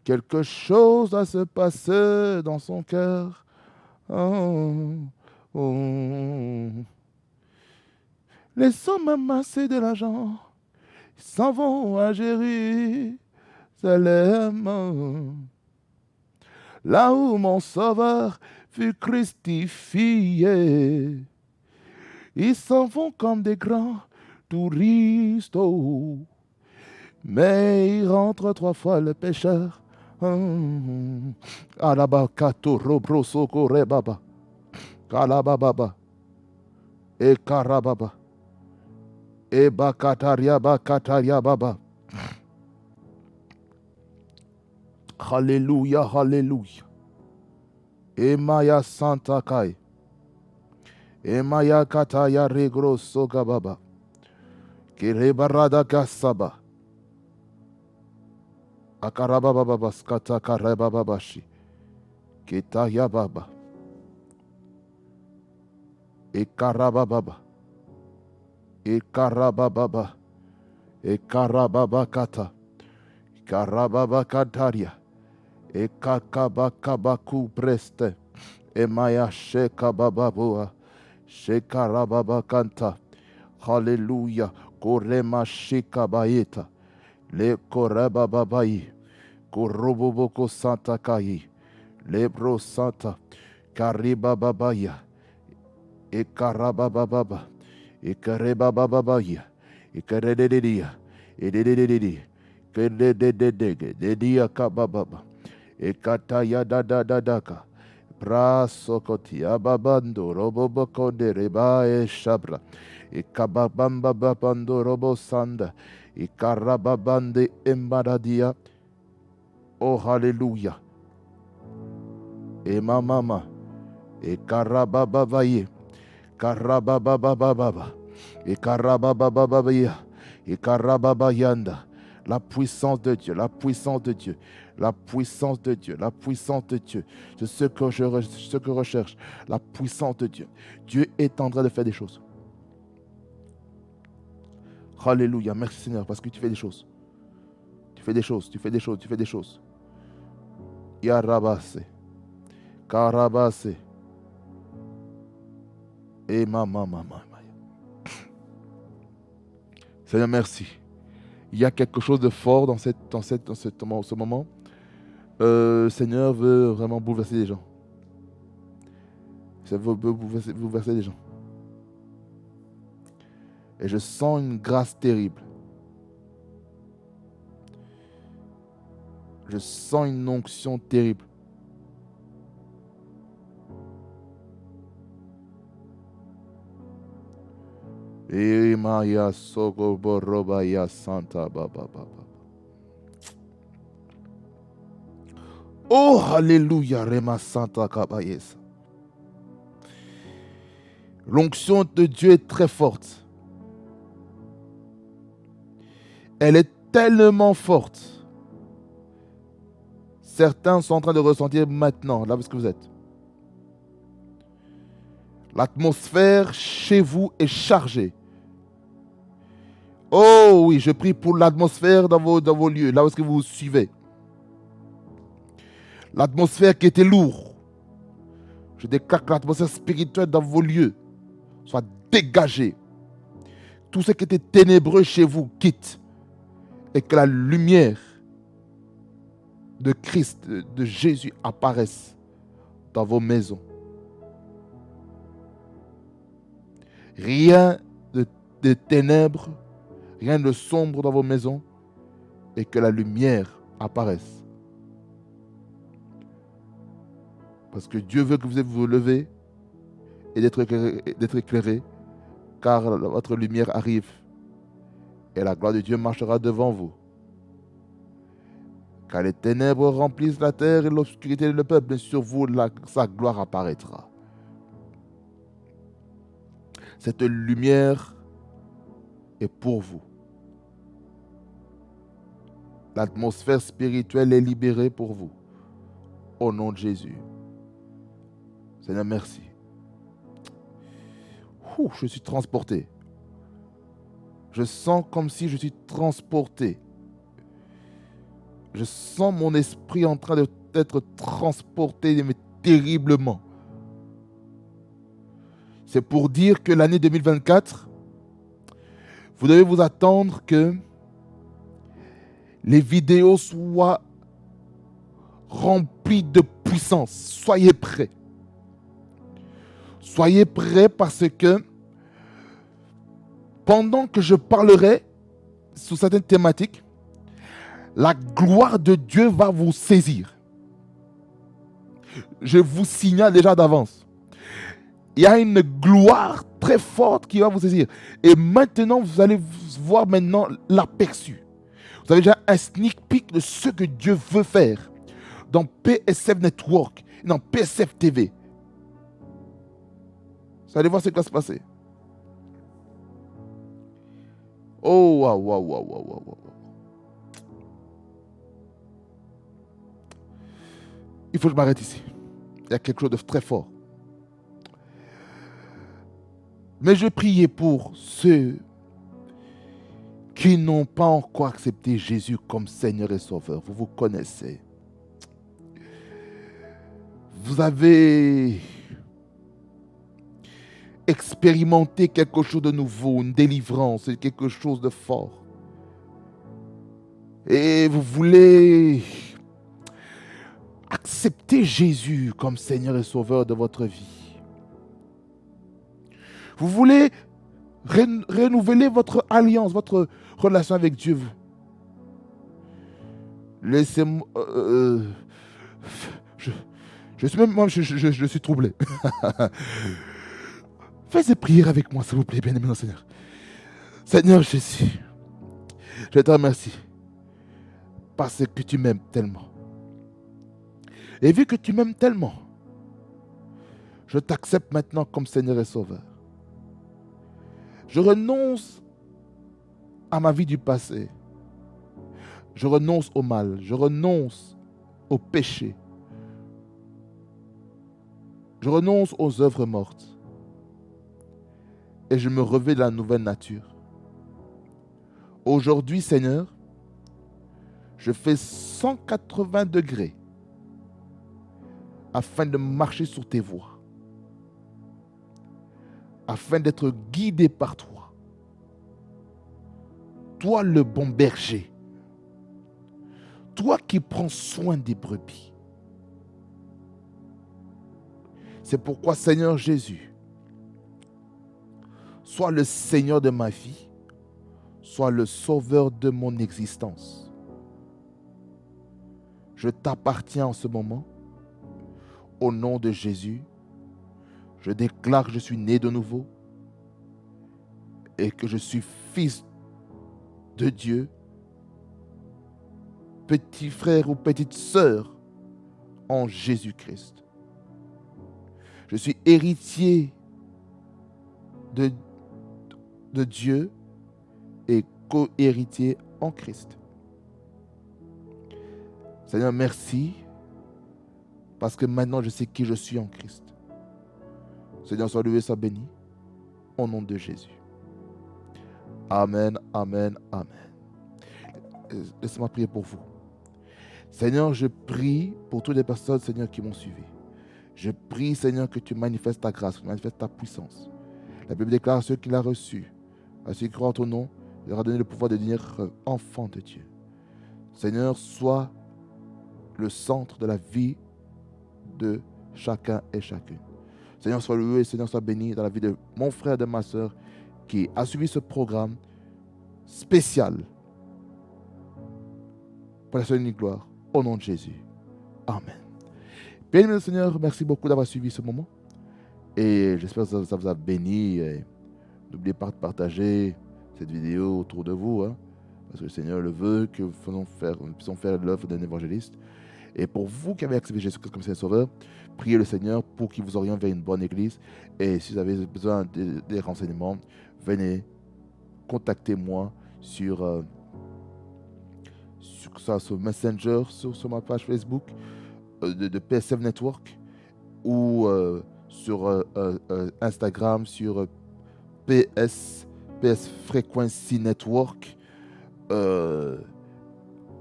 Quelque chose va se passer dans son cœur. Oh, oh. Les hommes amassés de l'argent s'en vont à Jérusalem, là où mon sauveur fut crucifié. Ils s'en vont comme des grands touristes, mais ils rentrent 3 fois le pécheur. Alabakato robroso korebaba, kalababa, et karababa. E bakataria baba. Alléluia, alléluia. E maya santa kai. E maya kataya regro soga baba. Kirebarada kasaba. Akaraba baba skata kareba babashi. Kitaya baba. E karaba baba. Et karabababa. Et karababakata. Karababakataria. Et kakabakabaku preste. Et maya shekabababoa. Shekarababakanta. Hallelujah. Korema shekabayeta. Le korabababayi. Koroboboko santa kayi. Lebro santa. Karibababaya. E karabababa. E karebababaya. E karededia. E dedededi. Kedededege. Dedia kabababa. E kataya dadadadaka. Brasokoti ababando robobokonde reba e shabra. E kababamba babando robo sanda. E karababande embaradia. Oh, hallelujah. E mama. E karababavaye. Karabababababa. Et karababababaya. Et karababayanda. La puissance de Dieu, la puissance de Dieu, la puissance de Dieu, la puissance de Dieu. C'est ce que je recherche, la puissance de Dieu. Dieu est en train de faire des choses. Alléluia, merci Seigneur, parce que tu fais des choses. Tu fais des choses, tu fais des choses, tu fais des choses. Yarabase, karabase. Et mama. Seigneur, merci. Il y a quelque chose de fort dans ce moment. Seigneur veut vraiment bouleverser les gens. Ça veut bouleverser les gens. Et je sens une grâce terrible. Je sens une onction terrible. Et Maya Sogo Borobaya Santa Baba. Oh, alléluia, Rema Santa Kabayes. L'onction de Dieu est très forte. Elle est tellement forte. Certains sont en train de ressentir maintenant, là où est-ce que vous êtes. L'atmosphère chez vous est chargée. Oh oui, je prie pour l'atmosphère dans vos lieux, là où est-ce que vous suivez. L'atmosphère qui était lourde. Je déclare que l'atmosphère spirituelle dans vos lieux soit dégagée. Tout ce qui était ténébreux chez vous quitte. Et que la lumière de Christ, de Jésus apparaisse dans vos maisons. Rien de ténèbres, rien de sombre dans vos maisons. Et que la lumière apparaisse. Parce que Dieu veut que vous levez et d'être éclairé, car votre lumière arrive et la gloire de Dieu marchera devant vous. Car les ténèbres remplissent la terre et l'obscurité le peuple, mais sur vous sa gloire apparaîtra. Cette lumière est pour vous. L'atmosphère spirituelle est libérée pour vous. Au nom de Jésus. Seigneur, merci. Je suis transporté. Je sens comme si je suis transporté. Je sens mon esprit en train d'être transporté, mais terriblement. C'est pour dire que l'année 2024, vous devez vous attendre que les vidéos soient remplies de puissance. Soyez prêts. Soyez prêts parce que pendant que je parlerai sur certaines thématiques, la gloire de Dieu va vous saisir. Je vous signale déjà d'avance. Il y a une gloire très forte qui va vous saisir. Et maintenant, vous allez voir maintenant l'aperçu. Vous avez déjà un sneak peek de ce que Dieu veut faire dans PSF Network, dans PSF TV. Vous allez voir ce qui va se passer. Oh, waouh. Il faut que je m'arrête ici. Il y a quelque chose de très fort. Mais je priais pour ceux qui n'ont pas encore accepté Jésus comme Seigneur et Sauveur. Vous vous connaissez. Vous avez expérimenté quelque chose de nouveau, une délivrance, quelque chose de fort. Et vous voulez accepter Jésus comme Seigneur et Sauveur de votre vie. Vous voulez renouveler votre alliance, votre relation avec Dieu. Laissez-moi... je suis même... Moi, je suis troublé. Faites des prières avec moi, s'il vous plaît, bien-aimé Seigneur. Seigneur Jésus, je te remercie parce que tu m'aimes tellement. Et vu que tu m'aimes tellement, je t'accepte maintenant comme Seigneur et Sauveur. Je renonce à ma vie du passé. Je renonce au mal. Je renonce au péché. Je renonce aux œuvres mortes. Et je me revêts de la nouvelle nature. Aujourd'hui, Seigneur, je fais 180 degrés afin de marcher sur tes voies, afin d'être guidé par toi. Toi le bon berger, toi qui prends soin des brebis. C'est pourquoi, Seigneur Jésus, sois le Seigneur de ma vie, sois le sauveur de mon existence. Je t'appartiens en ce moment. Au nom de Jésus, je déclare que je suis né de nouveau et que je suis fils de Dieu, petit frère ou petite sœur en Jésus-Christ. Je suis héritier de Dieu et co-héritier en Christ. Seigneur, merci parce que maintenant je sais qui je suis en Christ. Seigneur, sois loué, sois béni au nom de Jésus. Amen, amen, amen. Laissez-moi prier pour vous. Seigneur, je prie pour toutes les personnes, Seigneur, qui m'ont suivi. Je prie, Seigneur, que tu manifestes ta grâce, que tu manifestes ta puissance. La Bible déclare à ceux qui l'ont reçu, à ceux qui croient en ton nom, il leur a donné le pouvoir de devenir enfants de Dieu. Seigneur, sois le centre de la vie de chacun et chacune. Seigneur, sois loué, Seigneur, sois béni dans la vie de mon frère et de ma soeur qui a suivi ce programme spécial pour la seule unique gloire, au nom de Jésus. Amen. Bien-aimé Seigneur, merci beaucoup d'avoir suivi ce moment et j'espère que ça vous a béni. N'oubliez pas de partager cette vidéo autour de vous, parce que le Seigneur le veut, que nous puissions faire l'œuvre d'un évangéliste. Et pour vous qui avez accepté Jésus-Christ comme Seigneur Sauveur, priez le Seigneur pour qu'il vous oriente vers une bonne église. Et si vous avez besoin des renseignements, venez, contactez-moi sur Messenger, sur ma page Facebook de PSF Network ou sur Instagram sur PS Frequency Network.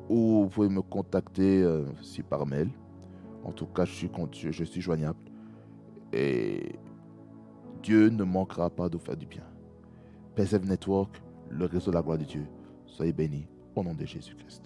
Ou vous pouvez me contacter aussi par mail. En tout cas, je suis joignable. Et Dieu ne manquera pas de vous faire du bien. PSF Network, le réseau de la gloire de Dieu. Soyez bénis au nom de Jésus-Christ.